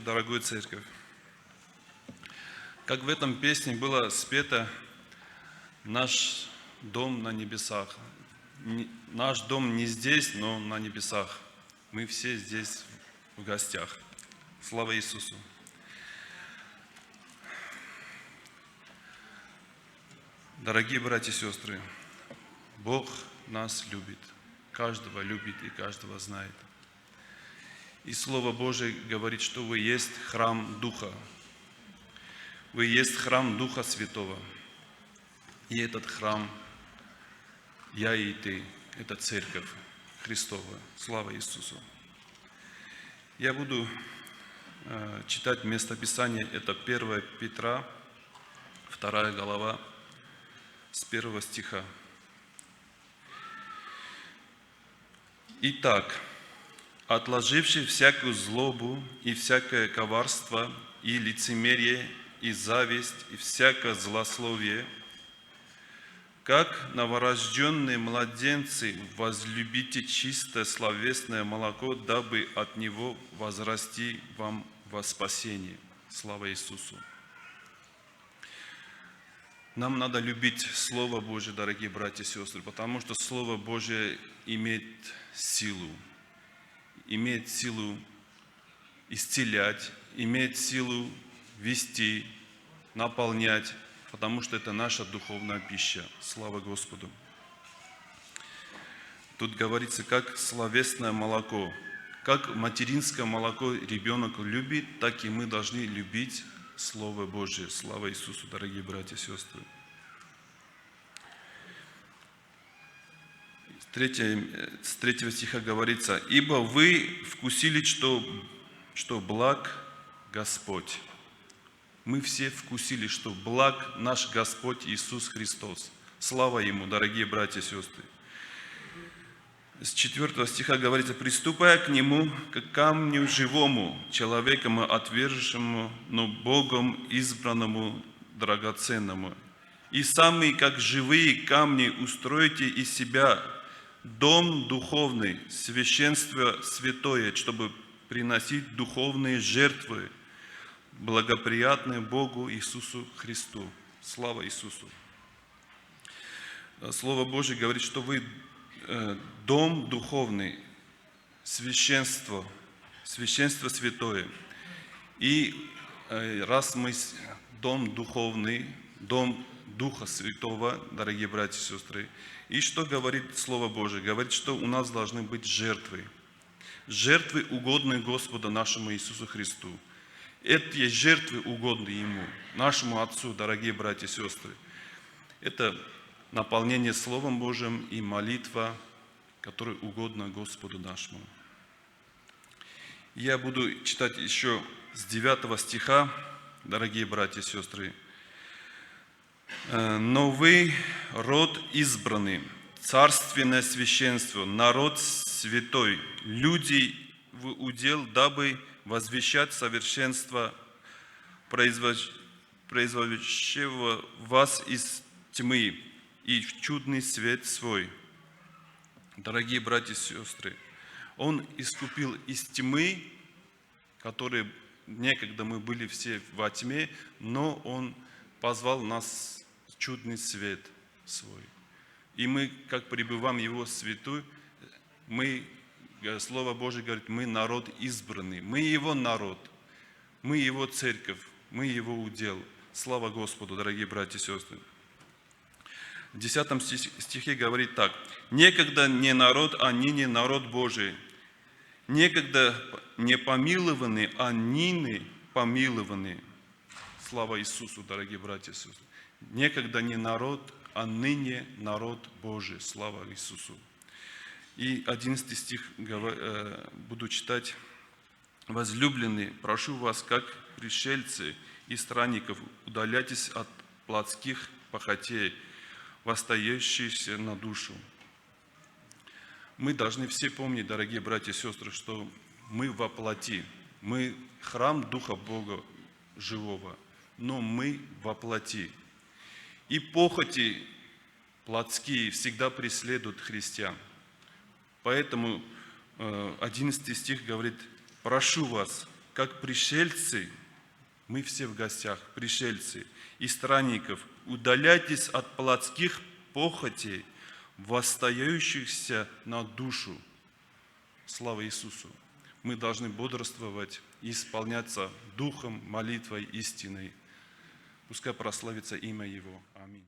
дорогую церковь. Как в этом песне было спето, наш дом на небесах. Наш дом не здесь, но на небесах. Мы все здесь в гостях. Слава Иисусу! Дорогие братья и сестры, Бог нас любит, каждого любит и каждого знает. И Слово Божие говорит, что вы есть храм Духа. Вы есть храм Духа Святого. И этот храм, я и ты, это церковь Христова. Слава Иисусу! Я буду читать местописание, это 1 Петра, 2 глава, с 1 стиха. Итак, отложивши всякую злобу и всякое коварство, и лицемерие, и зависть, и всякое злословие, как новорожденные младенцы, возлюбите чистое словесное молоко, дабы от него возрасти вам во спасение. Слава Иисусу! Нам надо любить Слово Божие, дорогие братья и сестры, потому что Слово Божие имеет силу исцелять, имеет силу вести, наполнять, потому что это наша духовная пища. Слава Господу! Тут говорится, как словесное молоко, как материнское молоко ребенок любит, так и мы должны любить Слово Божие. Слава Иисусу, дорогие братья и сестры! С 3 стиха говорится: «Ибо вы вкусили, что благ Господь». Мы все вкусили, что благ наш Господь Иисус Христос. Слава Ему, дорогие братья и сестры! С 4 стиха говорится: «Приступая к Нему, к камню живому, человеком отверженному, но Богом избранному, драгоценному. И сами, как живые камни, устроите из себя дом духовный, священство святое, чтобы приносить духовные жертвы, благоприятные Богу Иисусу Христу». Слава Иисусу! Слово Божие говорит, что вы дом духовный, священство святое. И раз мы дом духовный, дом Духа Святого, дорогие братья и сестры, и что говорит Слово Божие? Говорит, что у нас должны быть жертвы. Жертвы, угодные Господу нашему Иисусу Христу. Эти жертвы угодны Ему, нашему Отцу, дорогие братья и сестры. Это наполнение Словом Божьим и молитва, которая угодна Господу нашему. Я буду читать еще с 9 стиха, дорогие братья и сестры. «Но вы род избранный, царственное священство, народ святой, люди в удел, дабы возвещать совершенство производящего вас из тьмы и в чудный свет свой». Дорогие братья и сестры, Он искупил из тьмы, которые некогда мы были все во тьме, но Он позвал нас в чудный свет свой. И мы, как пребываем в Его святую, Слово Божие говорит, мы народ избранный, мы Его народ, мы Его церковь, мы Его удел. Слава Господу, дорогие братья и сестры! В 10 стихе говорит так: «Некогда не народ, а ныне народ Божий. Некогда не помилованы, а ныне помилованы». Слава Иисусу, дорогие братья и сестры! Некогда не народ, а ныне народ Божий. Слава Иисусу! И 11 стих буду читать. «Возлюбленные, прошу вас, как пришельцы и странников, удаляйтесь от плотских похотей, восстающихся на душу». Мы должны все помнить, дорогие братья и сестры, что мы во плоти, мы храм Духа Бога живого, но мы во плоти. И похоти плотские всегда преследуют христиан. Поэтому 11 стих говорит: «Прошу вас, как пришельцы, мы все в гостях, пришельцы и странников, удаляйтесь от плотских похотей, восстающихся на душу. Слава Иисусу! Мы должны бодрствовать и исполняться духом, молитвой, истиной. Пускай прославится имя Его. Аминь.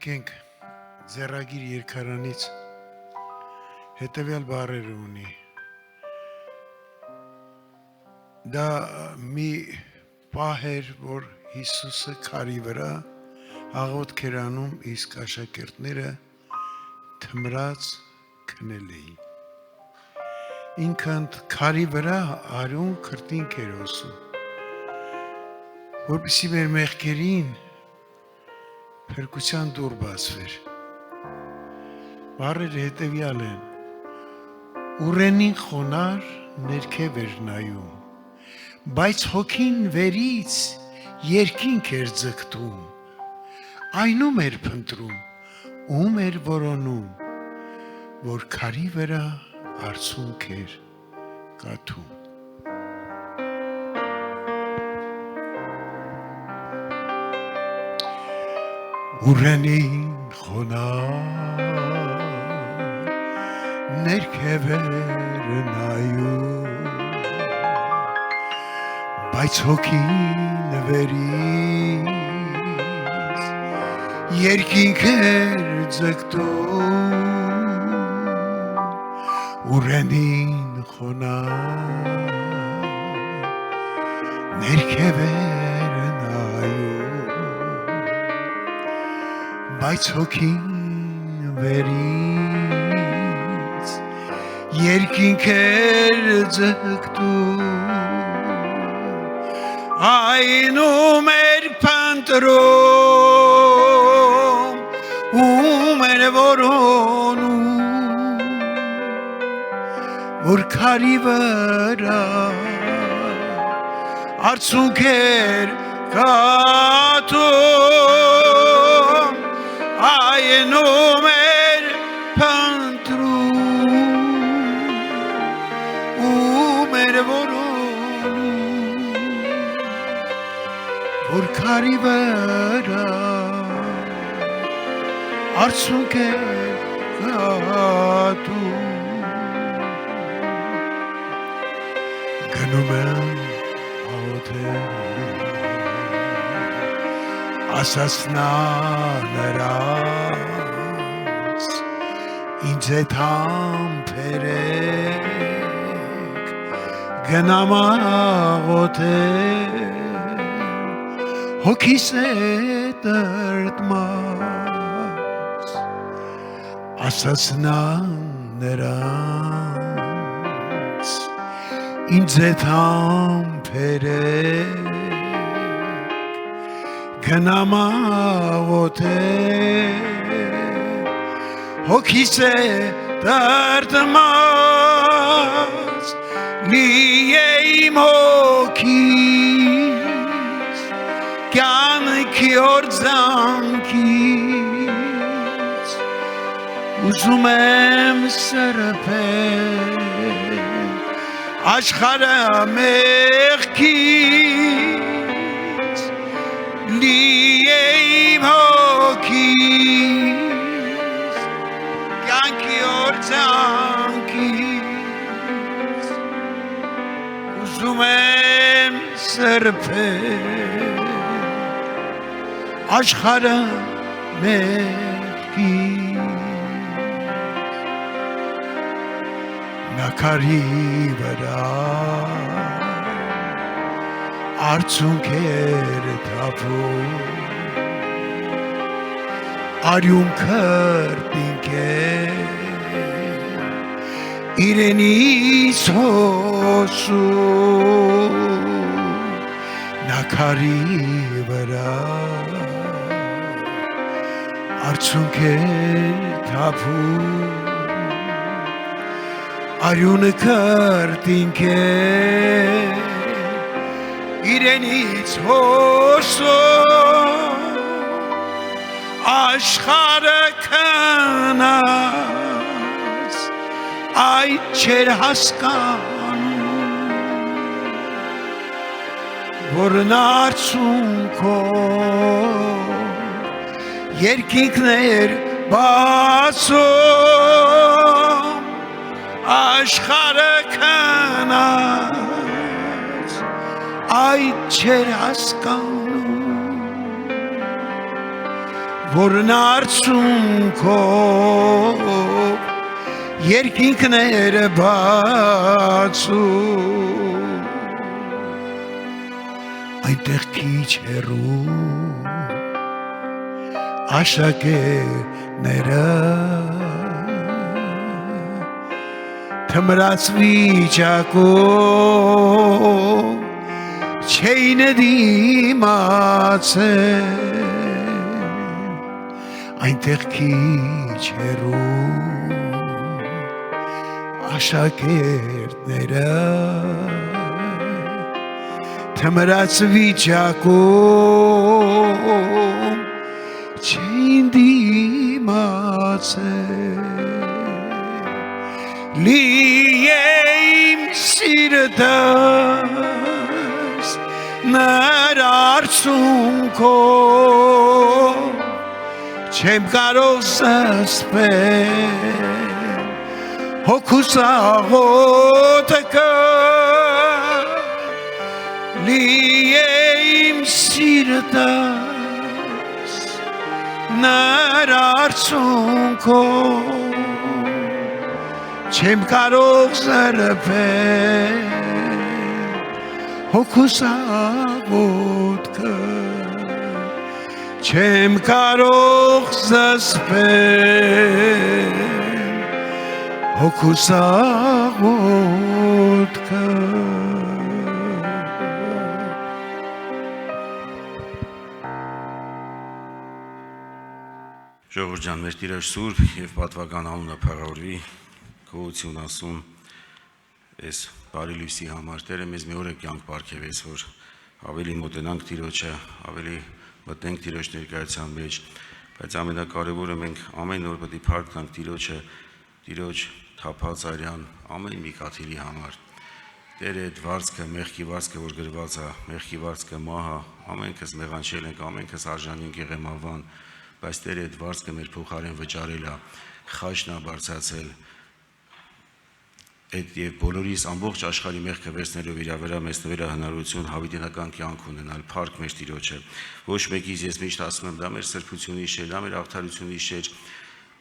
Երկենք ձեռագիր երկարանից հետևյալ բառերը ունի։ Դա մի պահ էր, որ Հիսուսը քարի վրա աղոթք էր անում, իսկ աշակերտները թմրած քնել էին։ Ինքը քարի վրա արյուն քրտինք էր ոսում, որպեսզի մեր մեղքերին փրկության դուռ բացվեր։ Բառերը հետևյալ են. Ուրենին խոնար ներքև էր նայում, բայց հոգին վերից երկինք էր ձգտում, այնում էր փնտրում, ում էր որոնում, որ քարի վրա արցունք էր կաթում։ Ուրենին խոնար ներքև էր նայում, բայց հոգին վերից երկինքեր ձգտում ուրենին խոնար ներքևեր նայում բայց հոգին վերից երկինքեր ձգտում այնում էր փնտրում ու մեր որոնում որ քարի վրա արցունքեր կատում այնում էր փնտրում ու մեր որոնում որ քարի վրա արցունքեր կատում գնում եմ ասաց նա նրանց ինձ հետ համբերեք գնամ աղոթել հոգիս հետ տրտմած ասաց նա նրանց ինձ հետ համբերեք գնամ աղոթել հոգիս հետ տրտմած լի է իմ հոգիս կյանքի օրձանքից ուզում եմ սրբել աշխարհը մեղքից լի է իմ հոգիս կյանքի օրձանքից ուզում եմ սրբել աշխարհը մեղքից նա քարի վրա արցունքեր թափում արյուն քրտինքեր իրենից հոսում նա քարի վրա արցունքեր թափում արյուն քրտինքեր իրենից հոսում աշխարհը քնած այդ չեր հասկանում որ արցունքով երկինքներ բացում աշխարհը քնած այդ չեր հասկանում որ արցունքով երկինքներ բացում այնտեղ քիչ հեռու աշակերտները թմրած վիճակում չէին դիմացել այնտեղ քիչ հեռու աշակերտները թմրած վիճակում չէին դիմացել լի է իմ սիրտս նրա արցունքով չեմ կարող զսպել հոգուս աղոթքը լի է իմ սիրտս նրա արցունքով չեմ կարող զրպել հոգուս աղոթքը չեմ կարող զսպել հոգուս աղոթքը Ժողովուրդ ջան, մեր Տիրոջ սուրբ եւ պատվական անունը փառավորվի, գոհություն ասում այս բարի լույսի համար։ Տերը մեզ մի օր է կյանք պարգևեց, որ ավելի մոտենանք Տիրոջը, ավելի մտնենք Տիրոջ ներկայության մեջ, բայց ամենակարևորը մենք ամեն օր պետք է փառք տանք Տիրոջը, Տիրոջ թափած արյան ամեն մի կաթիլի համար։ Տերը այդ վարձքը, մեղքի վարձքը, որ գրված է, մեղքի վարձքը մահը, ամենքս մեղանչել ենք, ամենքս արժանի ենք եղեմավան, բայց Տերը այդ վարձքը մեր փոխարեն վճարել է, խաչն է բարձրացել, այդ եւ բոլորիս ամբողջ աշխարհի մեղքը վերցնելով իր վրա մեզ տվել է հնարավորություն հավիտենական կյանք ունենալ, փառք մեր Տիրոջը։ Ոչ մեկից ես միշտ ասում եմ, դա մեր սրբությունի շեր, դա մեր աղթարությունի շեր։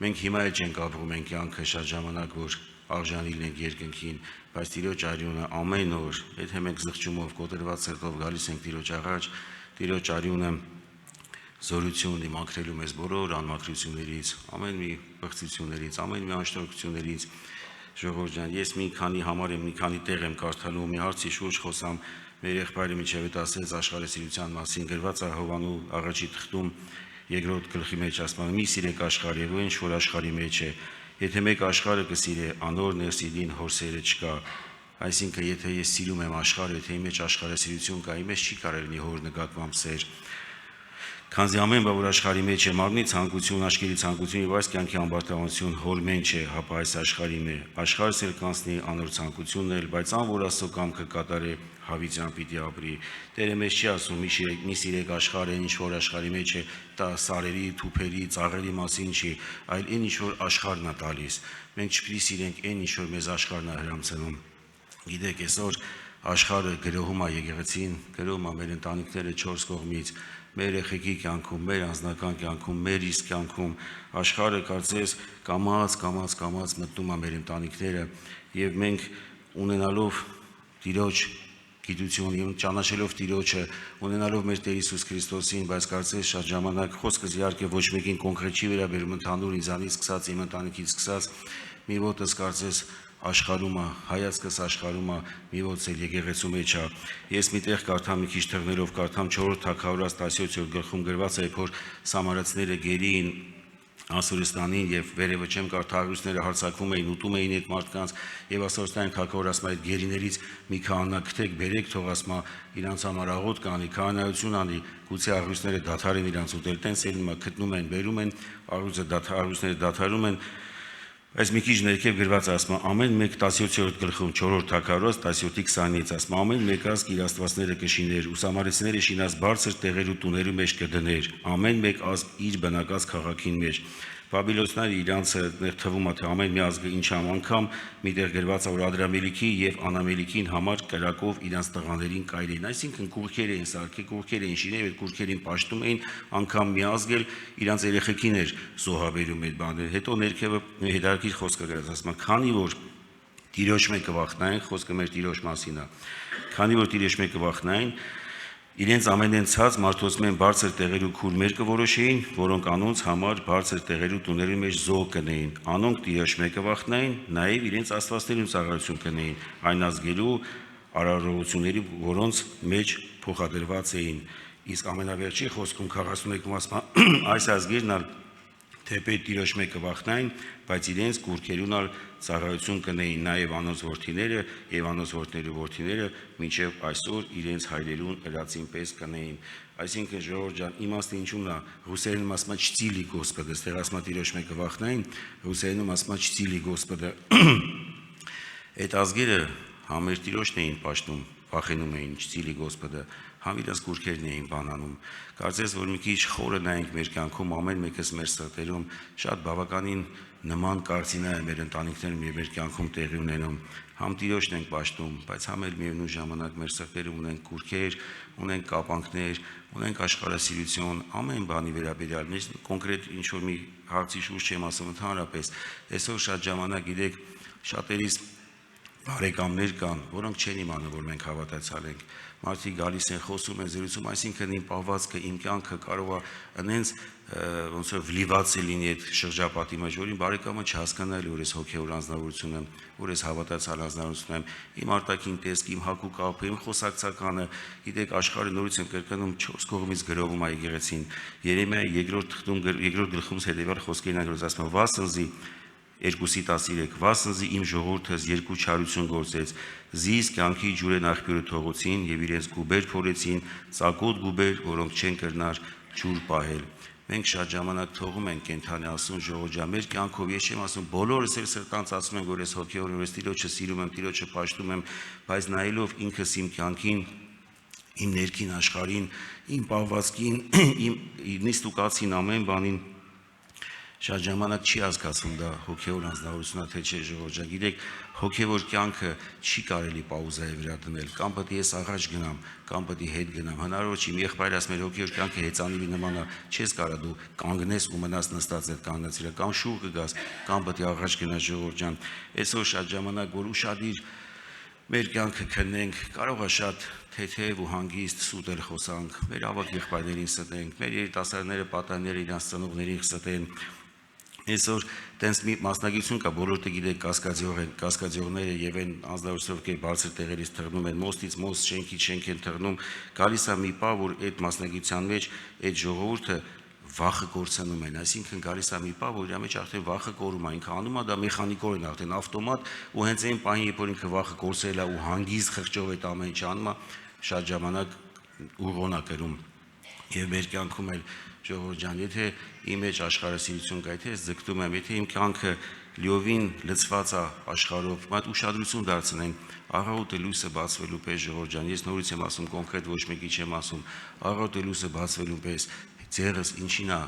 Մենք հիմա էլ չենք ապրում ենք կյանքը շատ ժամանակ, որ արժանի լինենք երկնքին, բայց Տիրոջ արյունը ամեն օր, եթե մենք զղջումով, կոտրված սրտով գալիս ենք Տիրոջ առաջ, Տիրոջ արյունը զորություն ունի մաքրելու մեզ բոլոր անմաքրություններից, ամեն մի բղծություններից, ամեն մի անշտորքություններից։ Ժողովուրդ ջան, ես մի քանի համար եմ, մի քանի տեղ եմ կարդալու, մի հարցի շուրջ խոսամ, մեր եղբայրը միջև հետ ասեց աշխարհասիրության մասին, գրված է Հովանու առաջի թղթում երկրորդ գլխի մեջ ասում է՝ մի սիրեք աշխարհը եւ ինչ որ աշխարհի մեջ է, եթե մեկ աշխարհը կսիրե, անոր ներսիդին հորսերը չկա։ Այսինքն, եթե ես սիրում եմ աշխարհը, եթե իմ մեջ աշխարհասիրություն կա, իմ մեջ չի կարող լինի հոր նկատմամբ սեր։ Քանզի ամեն բան, որ աշխարհի մեջ է, մարմնի ցանկություն, աշխարհի ցանկություն եւ այս կյանքի ամբարտավանություն հոր մենչ է, հապա այս աշխարհի մե։ Աշխարհս էլ կանցնի անոր ցանկությունն էլ, բայց ան որ Աստծո կամքը կատարե, հավիտյան պիտի ապրի։ Տերը մեզ չի ասում՝ մի սիրեք աշխարհը, ինչ որ աշխարհի մեջ է, դա սարերի, թուփերի, ծաղերի մասին չի, այլ այն ինչ որ աշխարհն է տալիս։ Մենք չպիտի սիրենք այն ինչ որ մեզ աշխարհն է հրամցնում։ Գիտեք, այսօր աշխարհը գրոհում է եկեղեցին, գրոհում է մեր ընտանիքները 4 կողմից, մեր երեխեքի կյանքում, մեր անձնական կյանքում, մեր իսկ կյանքում աշխարհը կարծես կամաց մտնում է մեր ընտանիքները եւ մենք ունենալով Տիրոջ գիտություն, ճանաչելով Տիրոջը, ունենալով մեր Տեր Հիսուս Քրիստոսին, բայց կարծես շատ ժամանակ խոսքս իհարկե ոչ մեկին կոնկրետ չի վերաբերում, ընդհանուր ինձանից սկսած, իմ ընտանիքից սկսած, մի ոտս կարծես աշխարհում է, հայացքս աշխարհում է, մի ոտս էլ եկեղեցու մեջ է։ Ես մի տեղ կարդամ, մի քիչ թղներով կարդամ 4 Թագավորաց 17-րդ գլխում գրված է, որ սամարացիները գերին Ասորստանին եւ վերևը չեմ կարդա հարուստները հարձակվում էին, ուտում էին այդ մարդկանց եւ Ասորստանի թագավորը ասում է այդ գերիներից մի քանա գտեք, բերեք, թող ասում իրանց համար աղոթ կանի, քահանայություն անի, գուցե հարուստները դադարեն իրանց ուտել, տենց էլ հիմա գտնում են, բերում են, հարուստները դադարում են։ Այս մի քիչ ներքև գրված ասում ամեն մեկ 17-րդ գլխում 4-րդ Թագավորաց 17-29-ից ասում ամեն մեկ ազգ իր աստվածները կշիներ, ու սամարեցիները շինած բարձր տեղեր ու տուներու մեջ կդներ, ամեն մեկ ազգ իր բնակած քաղաքին մեջ։ Բաբիլոնցիները իրանց թվում է թե ամեն մի ազգը ինչ անգամ միտեղ գրված է որ Ադրամելիքի եւ Անամելիքին համար կրակով իրանց տղաներին կայրեին, այսինքն կուրքեր էին սարքել, կուրքեր էին շինել, այդ կուրքերին պաշտում էին, անգամ մի ազգ էլ իրանց երեխեքին էր զոհաբերում այդ բաները։ Հետո ներքևը հետարքիր խոսքը գրած ասում է քանի որ Տիրոջ մեկը վախնային, խոսքը մեր Տիրոջ մասին է, քանի որ Տիրոջ մեկը վախնային, իրենց ամենեն ցած մարդոցմեն բարձր տեղերու քուրմեր կորոշեին, որոնք անոնց համար բարձր տեղերու տուների մեջ զոհ կնեին, անոնք Տիրոջ մեկը վախնային, նաև իրենց աստվածներուն ծառայություն կնեին, այն ազգերու արարողությունների, որոնց մեջ փոխադրված էին։ Իսկ ամենավերջի խոսքում 41-ում ասում այս ազգերն թեպետ Տիրոջ մեկը վախնային, բայց իրենց կուրքերուն ալ ծառայություն կնեին նաև անոնց որդիները եւ անոնց որդներու որդիները մինչեւ այսօր իրենց հայրերուն ըրացին պես կնեին։ Այսինքն ժողովուրդ ջան, իմաստը ինչու՞մն է, ռուսերենում ասում է «Չծիլի Գոսպոդը», այստեղ ասում է Տիրոջ մեկը վախնային, ռուսերենում ասում է «Չծիլի Գոսպոդը»։ Այդ ազգերը համեր Տիրոջն էին պաշտում, վախենում էին, չծիլի Господը, համ իրենց կուրքերն էին բանանում։ Կարծես, որ մի քիչ խորը նայենք մեր կյանքում, ամեն մեկս մեր սրտերում շատ բավականին նման կարծինա է մեր ընտանիքներում եւ մեր կյանքում տեղի ունենում։ Համ Տիրոջն ենք պաշտում, բայց համ էլ միևնույն ժամանակ մեր սրտերում ունենք կուրքեր, ունենք կապանքներ, ունենք աշխարհասիրություն, ամեն բանի վերաբերյալ։ Ես կոնկրետ ինչ որ մի հարցի շուրջ չեմ ասում, ընդհանրապես այսօր շատ ժամանակ գիտեք շատերիս բարեկամներ կան, որոնք չեն իմանում, որ մենք հավատացյալ ենք։ Մարդիկ գալիս են, խոսում են, զրուցում, այսինքն իմ պահվածքը, իմ կյանքը կարող է այնց ոնց որ վլիված լինի այդ շրջապատի մեջ, որ իմ բարեկամը չհասկանա որ ես հոգևոր անձնավորություն եմ, որ ես հավատացյալ անձնավորություն եմ, իմ արտաքին տեսք, իմ հագու կապը, իմ խոսակցականը, գիտեք աշխարհը նորից եմ կրկնում 4 կողմից գրովում է եկեղեցին։ Երեմիայի 2-րդ գլխումս հետևյալ խոսքերն են գրված, ասում վասնզի 2:13 վասնզի իմ ժողովուրդս երկու չարություն գործեց, զիս կյանքի ջուրեն աղբյուրը թողոցին եւ իրենց գուբեր փորեցին, ծակոտ գուբեր, որոնք չեն կրնար ջուր պահել։ Մենք շատ ժամանակ թողում ենք կենթանի ասուն ժողովրդա մեր կյանքով, ես չեմ ասում բոլորս էլ սրտանց ասում են, որ ես հոգևոր ես Տիրոջը սիրում եմ, Տիրոջը պաշտում եմ, բայց նայելով ինքս իմ կյանքին, իմ ներքին աշխարհին, իմ պահվածքին, իմ նիստուկացին ամեն բանին շատ ժամանակ չի հասկացում դա հոգևոր անձնավորությունա թե չէ ժողովրդա։ Գիտեք, հոգևոր կյանքը չի կարելի պաուզայի վրա դնել, կամ պետք է ես առաջ գնամ, կամ պետք է հետ գնամ։ Հնարավոր չի, մի եղբայր ասում էր հոգևոր կյանքը հեծանիվի նման է, չես կարա դու կանգնես ու մնաս նստած այդ կանգնած վրա, կամ շուռ կգաս, կամ պետք է առաջ գնաս ժողովրդան։ Այսօր շատ ժամանակ որ ուշադիր մեր կյանքը քննենք, կարող է շատ թեթև ու հանգիստ սուտ էլ խոսանք, մեր ավակ եղբայրներին ստենք, մեր երիտասարդները պատանները իրանց ծնողներին ստեն։ Այսօր տենց մի մասնագիտություն կա, բոլորը գիտեք կասկադիողները եւ այն անձնավորությունով կեր բարձր տեղերից թռնում են, մոստից մոст, շենքից շենք են թռնում, գալիս է մի պահ, որ այդ մասնագիտության մեջ այդ ժողովուրդը վախը կորցնում են, այսինքն գալիս է մի պահ, որ իր մեջ արդեն վախը կորում է, ինքը անում է դա մեխանիկորեն արդեն ավտոմատ ու հենց այն պահին, երբ որ ինքը վախը կորցրել է ու հանգիստ խղճով այդ ամեն ինչը անում է, շատ ժամանակ ուղղոն է կրում եւ մեր կյանքում էլ ժողովուրդ ջան, եթե իմ մեջ աշխարհասիրություն կա, եթե ես ձգտում եմ, եթե իմ կյանքը լիովին լցված է աշխարհով, մատ ուշադրություն դարձնենք աղաղուտը լույսը բացվելու պես ժողովուրդ ջան, ես նորից եմ ասում կոնկրետ ոչ մեկի չեմ ասում, աղաղուտը լույսը բացվելու պես ձեռս ինչին է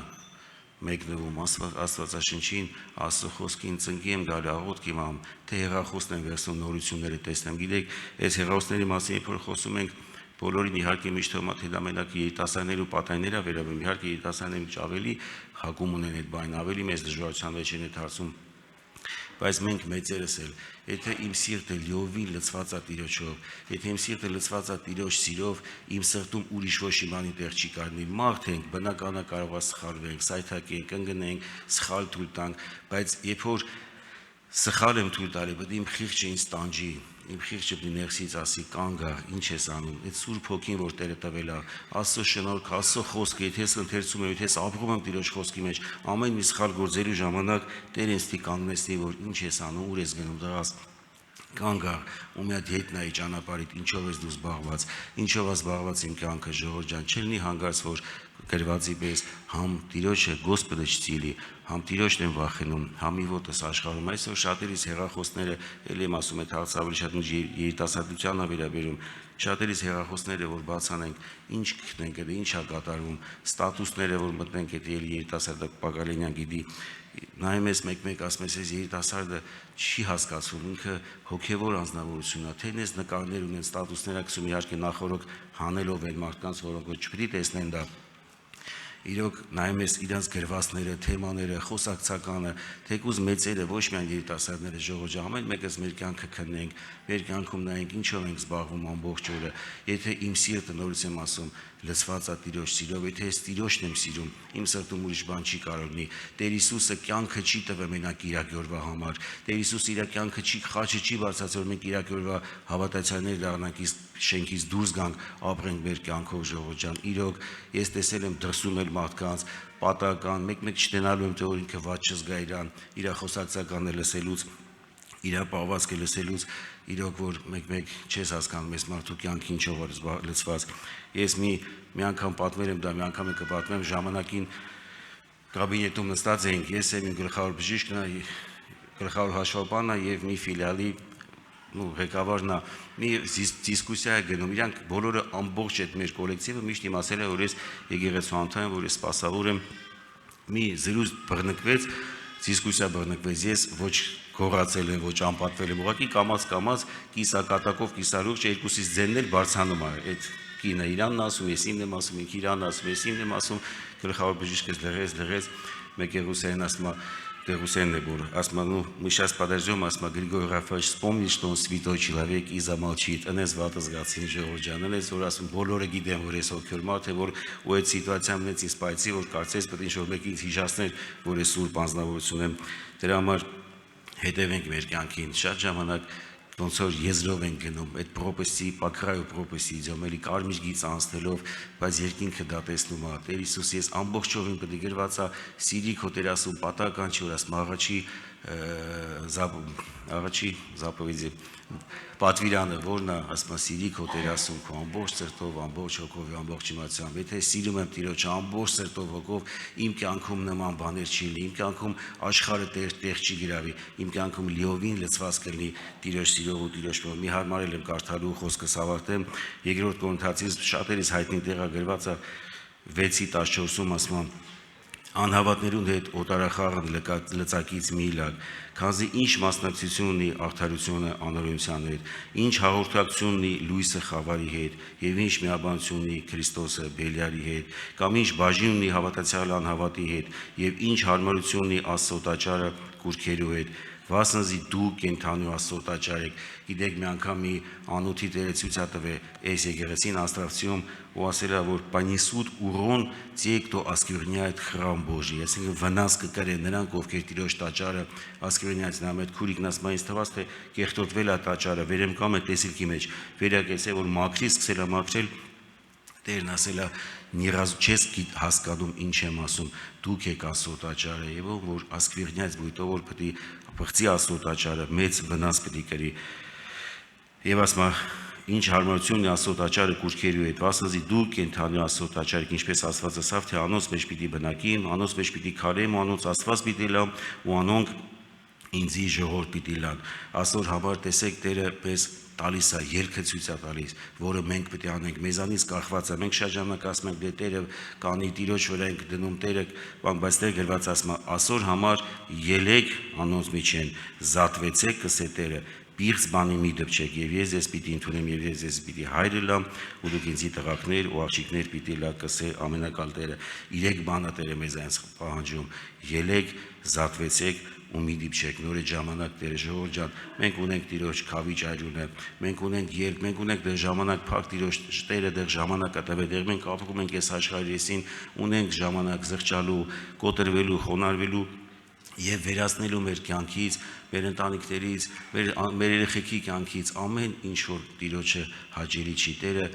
մեկնվում Աստվածաշնչին, Աստծո խոսքին ծնկի եմ գալի աղոթք իմամ, թե հեղախոսն են վերցնում նորությունները տեսնեմ, գիտեք, այս հեղախոսների մասին երբ որ խոսում ենք բոլորին իհարկե միշտ թվում է թե դա մենակ երիտասարդներ ու պատանիներա վերաբերում, իհարկե երիտասարդները միշտ ավելի հակում ունեն այդ բանը, ավելի մեծ դժվարության մեջ են այդ հարցում, բայց մենք մեծերս էլ, եթե իմ սիրտը լիովին լցված է Տիրոջով, եթե իմ սիրտը լցված է Տիրոջ սիրով, իմ սրտում ուրիշ ոչ մի բանի տեղ չի կարնի, մարդ ենք, բնականա կարող է սխալվենք, սայթակենք, կընկնենք, սխալ թույլ տանք, բայց երբ որ սխալ եմ թույլ տալի, բայց իմ խիղճը ինձ տանջի, իմ խիղճը դի ներսից ասի կանգ առ, ինչ ես անում, այդ Սուրբ Հոգին որ Տերը տվել է, Աստծո շնորհք, Աստծո խոսքը, եթե ես ընթերցում եմ, եթե ես ապրում եմ Տիրոջ խոսքի մեջ, ամեն մի սխալ գործելու ժամանակ Տերը ինձ դի կանգնեցնի, որ ինչ ես անում, ուր ես գնում, դրաս կանգ առ, ու մի հատ հետ նայի ճանապարհիդ, ինչով ես դու զբաղված, ինչով ես զբաղված իմ կյանքը ժողովուրդ ջան, չլինի հանգարց որ գրվածի պես համ Տիրոջը Գոսպեդը չծիլի, համ Տիրոջն են վախենում, համ իվոտս աշխարհում, այսօր շատերից հեղախոսները, ելի եմ ասում, այդ հարցը ավելի շատ երիտասարդությանն է վերաբերում, շատերից հեղախոսները, որ բացանենք, ինչ գտնենք, դա ինչ է կատարվում, ստատուսները, որ մտնենք, այդ երիտասարդը Պագալենյան գիտի, նայում ես մեկ-մեկ ասում ես, այս երիտասարդը չի հասկացում, ինքը հոգևոր անձնավորություն է, թե նես նկարներ ունեն, ստատուսներ ակսում, իհարկե նախորոք հանելով են մարդկանց, որոնք չպետք է տեսնեն դա, իրոք նայում ես իրանց գրվածները, թեմաները, խոսակցականը, թեկուզ մեծերը, ոչ միայն երիտասարդները ժողովուրդ, ամեն մեկս մեր կյանքը քննենք, մեր կյանքում նայենք ինչով ենք զբաղվում ամբողջ օրը, եթե իմ սիրտը նորից եմ ասում, լցված է Տիրոջ սիրով, եթե ես Տիրոջն եմ սիրում, իմ սրտում ուրիշ բան չի կարող լինի։ Տեր Հիսուսը կյանքը չի տվել մենակ իրակյորվա համար։ Տեր Հիսուսը իր կյանքը չի խաչը չի բարձրացրել, որ մենք իրակյորվա հավատացյալներ դառնանք, իսկ շենքից դուրս գանք, ապրենք մեր կյանքով ժողովուրդ ջան։ Իրոք ես տեսել եմ դրսում էլ մարդկանց պատական, մեկ-մեկ չտենալու եմ թե որ ինքը ված չզգա իրան, իր խոսակցականը լսելուց, իր պահվածքը լսելուց, իրոք որ մեկ-մեկ չես հասկանում ես մարդու կյանքի ինչով է լցված։ Ես մի անգամ պատմել եմ դա, մի անգամ եմ կպատմեմ, ժամանակին կաբինետում նստած էինք, ես եմ իմ գլխավոր բժիշկն, գլխավոր հաշվապանն եւ մի ֆիլիալի ղեկավարն է մի դիսկուսիա է գնում, իրանք բոլորը ամբողջ այդ մեր կոլեկտիվը միշտ իմացել է, որ ես եկեղեցու անդամ եմ, որ ես սպասավոր եմ, մի զրույց բռնկվեց, դիսկուսիա բռնկվեց, ես ոչ գոռացել եմ, ոչ անպատվել եմ, ուղղակի կամաց կիսակատակով, կիսալուրջ երկուսից ձեններ բարձանում է, այդ կինը իրանն ասում, ես իմն եմ ասում, ինքը իրանն ասում, ես իմն եմ ասում, գլխավոր բժիշկս լղեց, մեկ Ռուսերեն ասում է, Русен был, ну, мы сейчас подождем, Григорий Рафаэльевич вспомнит, что он святой человек и замолчит. Անես վատզգացին Ժողովրդյան, անես որ ասում բոլորը գիտեն, որ ես հոգյուրմատ է, որ ու այդ սիտուացիան մնաց ինձ պայծի, որ կարծես պետք է ինչ-որ մեկը ինձ հիշացներ, որ ես սուրբ անձնավորություն եմ։ Դրա համար հետևենք մեր կյանքին, շատ ժամանակ ոնց որ եզրով են գնում, այդ պրոպեսի, պակրայու պրոպեսի իձում, էլի կարմիր գիծ անցնելով, բայց երկինքը դա տեսնում է, Տեր Հիսուս, ես ամբողջովին պետք է գրված է, սիրի քո Տեր ասում, պատական չի, որ ասում, առաջի զապովիդի պատվիրանը, որն է, ասում, սիրի քո Տեր ասում, քո ամբողջ սրտով, ամբողջ հոգով, ամբողջ իմացությամբ, եթե սիրում եմ Տիրոջը ամբողջ սրտով հոգով, իմ կյանքում նման բաներ չի լինի, իմ կյանքում աշխարհը տեղ չի գրավի, իմ կյանքում լիովին լցված կլինի Տիրոջ սիրով ու Տիրոջ մոտ։ Մի հարմարել եմ կարդալու խոսքս ավարտեմ, երկրորդ Կորինթացիս շատերիս հայտնի տեղը գրված է 6:14-ում ասում անհավատներուն հետ օտարախաղն լծակից մի լակ, քանզի ինչ մասնակցություն ունի արդարությունը անօրենության հետ, ինչ հաղորդակցություն ունի լույսը խավարի հետ, եւ ինչ միաբանություն ունի Քրիստոսը Բելիարի հետ, կամ ինչ բաժին ունի հավատացյալ անհավատի հետ, եւ ինչ հարմարություն ունի Աստծո տաճարը կուրքերու հետ, վասնզի դու կենթանու Աստծո տաճար եք։ Գիտեք, մի անգամ մի անոթի Տերը ցույց է տվել այս եկեղեցին Աստրավցիում ու ասել է, որ понесут урон те, кто оскверняет храм Божий, այսինքն վնաս կկրեն նրանք, ովքեր Տիրոջ տաճարը оскверняют, նա մեծ քուրիկն ասում է, ինձ թվաց, թե կեղտոտվել է տաճարը, վերեմկամ է տեսիլքի մեջ, վերակեցել, որ մաքրի, սկսել է մաքրել, Տերն ասել է, ни разу չես հասկանում ինչ եմ ասում, դուք եք Աստծո տաճարը, եւ որ осквернять будет, որ պետք է բղծի Աստծո տաճարը, մեծ վնաս պետք է կրի։ Եվ ասма ինչ հարմարություն է Աստծո տաճարը կուրքերու հետ, վասնզի դու կենթանու Աստծո տաճարը, ինչպես Աստված ասավ, թե անոնց մեջ պիտի բնակին, անոնց մեջ պիտի քարեմ, անոնց Աստված պիտի լամ, ու անոնք ինձի ժողովուրդ պիտի լան։ Աստծոր համար տեսեք Տերը պես տալիս է, ելքը ցույց է տալիս, որը մենք պետք է անենք, մեզանից կախված է, մենք շատ ժամանակ ասում ենք, դե Տերը կանի Տիրոջ վրա ենք դնում, Տերը, բայց Տերը գրված ասում է, Աստծոր համար ելեք անոնց միջեն, զատվեցեք, կսե Տերը, պիղծ բանի մի դպչեք, եւ ես ձեզ պիտի ընդունեմ, եւ ես ձեզ պիտի հայրը լամ, ու դուք ինձի տղակներ ու աղջիկներ պիտի լա, կսե ամենակալ Տերը։ 3 բան է Տերը մեզ այնց պահանջում, ելեք, զատվեցեք ու մի դիպչեք, նոր է ժամանակ Տերը ժողովուրդ ջան, մենք ունենք Տիրոջ քավիճ այրունը, մենք ունենք ելք, մենք ունենք դեռ ժամանակ փակ Տիրոջ Տերը դեռ ժամանակ է տվել, դեռ մենք ապրում ենք այս աշխարհի եսին, ունենք ժամանակ զղջալու, կոտրվելու, խոնարհվելու եւ վերացնելու մեր կյանքից, մեր ընտանիքներից, մեր երեխեքի կյանքից ամեն ինչ որ Տիրոջը հաճելի չի, Տերը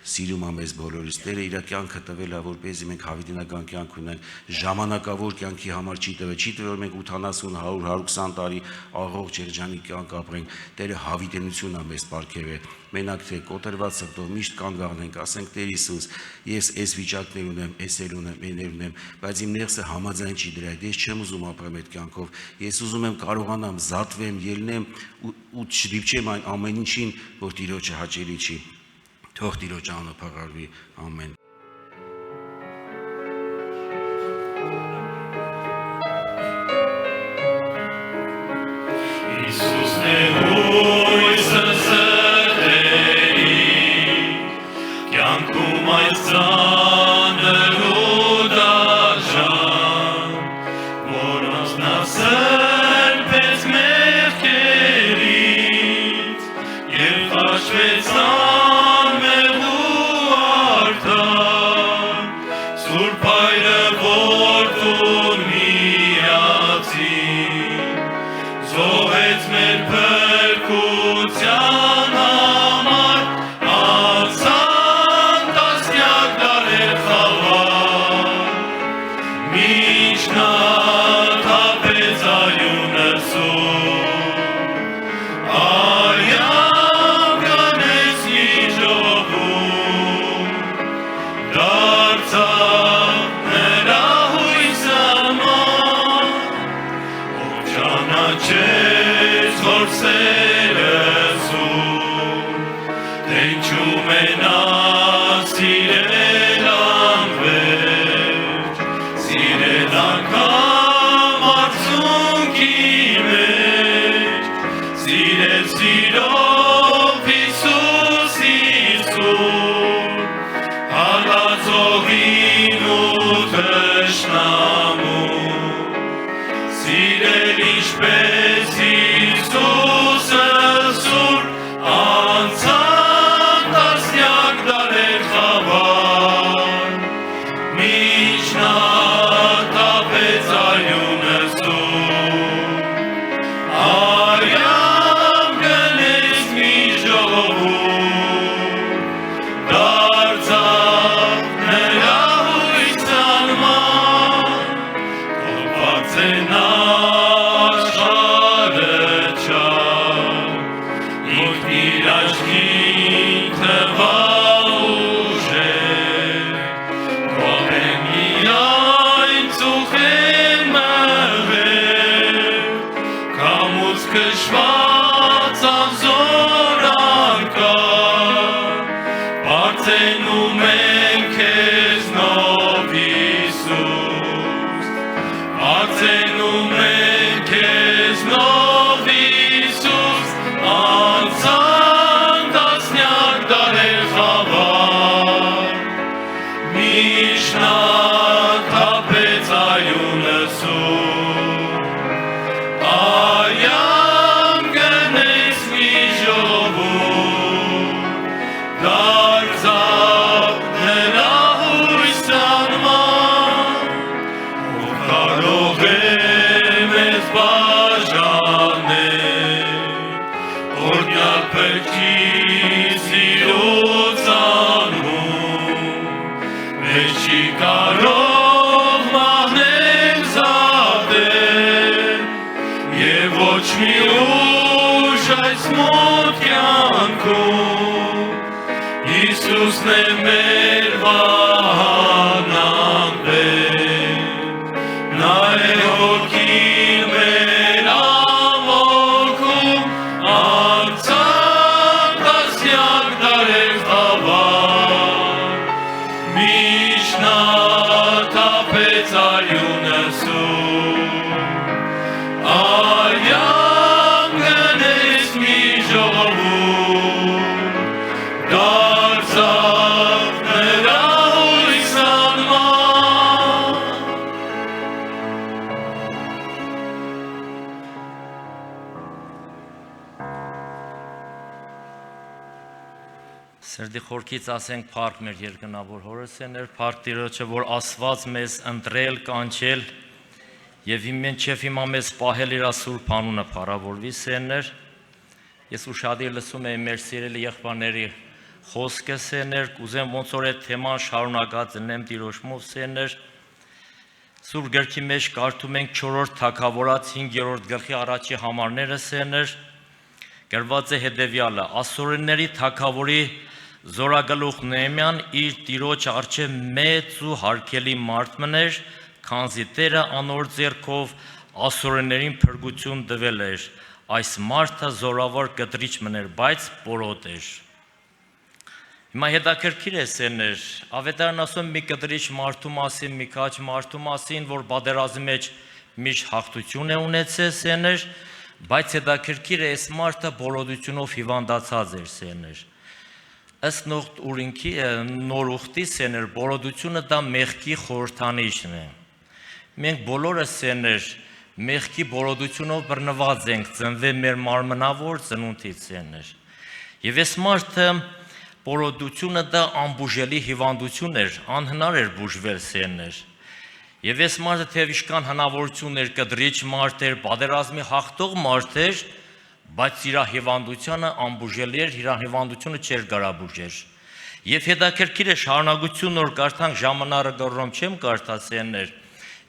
սիրում է մեզ բոլորիս, Տերը իր կյանքը տվել է, որպեսզի մենք հավիտենական կյանք ունենք, ժամանակավոր կյանքի համար չի տվել, չի տվել, որ մենք 80, 100, 120 տարի աղող ջերջանիկ կյանք ապրենք, Տերը հավիտենություն է մեզ պարգևել, մենակ թե կոտրված սրտով միշտ կանգ առնենք, ասենք Տեր Հիսուս, ես այս վիճակներ ունեմ, այս էլ ունեմ, այնել ունեմ, բայց իմ ներսը համաձայն չի դրա հետ, ես չեմ ուզում ապրեմ այդ կյանքով, ես ուզում եմ կարողանամ զատվեմ, ելնեմ ու չդիպչեմ այն ամեն ինչին, որ Տիրոջը հաճելի չի։ Թող Տիրոջ անունը փառարվի, ամեն։ Իսուսն է հույսը սրտերի, կյանքում այս ծանր ու դաժան, որոնց նա սրբեց մեղքերից, և խաչվեց անմեղ ու արդար, Տենչում է նա սիրել անվերջ, սիրել անգամ արցունքի մեջ, սիրել սիրով Հիսուս Հիսուս, հալածողին ու թշնամուն, սիրել ինչպես Հիսուսը սուրբ անցան տասնյակ դարեր խավար, մինչ նա թափեց արյունը սուրբ, արյամ գնեց մի ժողովուրդ, դարձավ նրա հույս անման, թող բարձենա աշխարհը չար, ինքն իր աչքին թվալ ուժեր, թողեն միայն ծուխեն մեղեր, կամուց քշված անզոր անկար, բարձենում ենք քեզնով Հիսուս, բարձենում ենք քեզնով Հիսուս, անցան տասնյակ դարեր խավար, մինչ նա թափեց արյունը սուրբ, արյամ գնեց մի ժողովուրդ, դարձավ նրա հույս անման, ով կարող է մեզ բաժանել, օրհնյալ փրկի սիրուց անհուն, մեզ չի կարող մահնել զատել, և ոչ մի ուժ այս մոտ կյանքում, Հիսուսն է մեր վահանան, նա է հոգին մեր ամոքում, անցան տասնյակ դարեր խավար, մինչ նա թափեց արյունը սուրբ, արյամ գնեց մի ժողովուրդ, դարձավ նրա հույս անման, Սրդի խորքից ասենք փառք մեր երկնավոր հորսեներ, փառք Տիրոջը, որ ասված մեզ ընտրել, կանչել եւ մինչեւ հիմա մեզ պահել իր սուրբ անունը փառավորվի սերներ։ Ես ուշադիր լսում եմ մեր սիրելի եղբայրների խոսքը սերներ, կուզեմ ոնց որ այդ թեման շարունակած դնեմ Տիրոջմով սերներ։ Սուրբ գրքի մեջ կարդում ենք 4-րդ Թագավորաց 5-րդ գլխի առաջի համարները սերներ։ Գրված է հետևյալը. Ասորիների թագավորի զորագլուխ Նեհեմիան իր տիրոջ առջև մեծ ու հարգելի մարդ մներ, քանզի Տերը անոր ձեռքով ասորիներին փրկություն տվել էր։ Այս մարդը զորավոր կտրիչ մներ, բայց պորոտ էր։ Հիմա հետաքրքիր է սերներ, ավետարան ասում մի կտրիչ մարդու մասին, մի քաչ մարդու մասին, որ բادرազմի մեջ միշտ հաղթություն է ունեցել սերներ, բայց հետաքրքիր է այս մարդը բորոդությունով հիվանդացած էր սերներ։ Ըստ նոր ուխտի սերներ, բորոդությունը դա մեղքի խորհրդանիշն է։ Մենք բոլորը սերներ մեղքի բորոդությունով բռնված ենք ծնվել մեր մարմնավոր ծնունդից սերներ։ Եվ այս մարդը բորոդությունը դա անբուժելի հիվանդություն էր, անհնար էր բուժվել սերներ։ Եվ այս մարդը թեև ինչքան հնարավորություն էր, կտրիչ մարդ էր, բادرազմի հաղթող մարդ էր, բայց իր հիվանդությունը անբուժելի էր, իր հիվանդությունը չէր կարա բուժել։ Եվ հետաքրքիր է շարունակություն նոր կարդանք ժամանարը գռոմ չեմ կարդացել։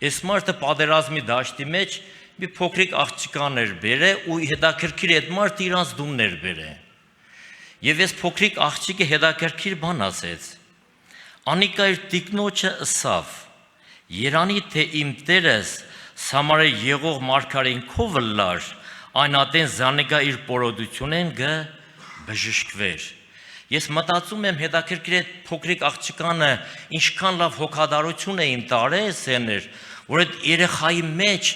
Այս մարդը բادرազմի դաշտի մեջ մի փոքրիկ աղջկաներ բերե ու հետաքրքիր այդ մարդը իրանց դումներ բերե։ Եվ այս փոքրիկ աղջիկը հետաքրքիր բան ասեց։ Անիկա իր տիկնոջը ըսավ. Երանի թե իմ Տերս Սամարի եղող մարգարեն քով լար, այն ատեն զանիկա իր պորոդությունեն գ բժշկվեր։ Ես մտածում եմ հետաքրքիր է փոքրիկ աղջկանը ինչքան լավ հոգադարություն է իմ տարել սեներ, որ այդ երեխայի մեջ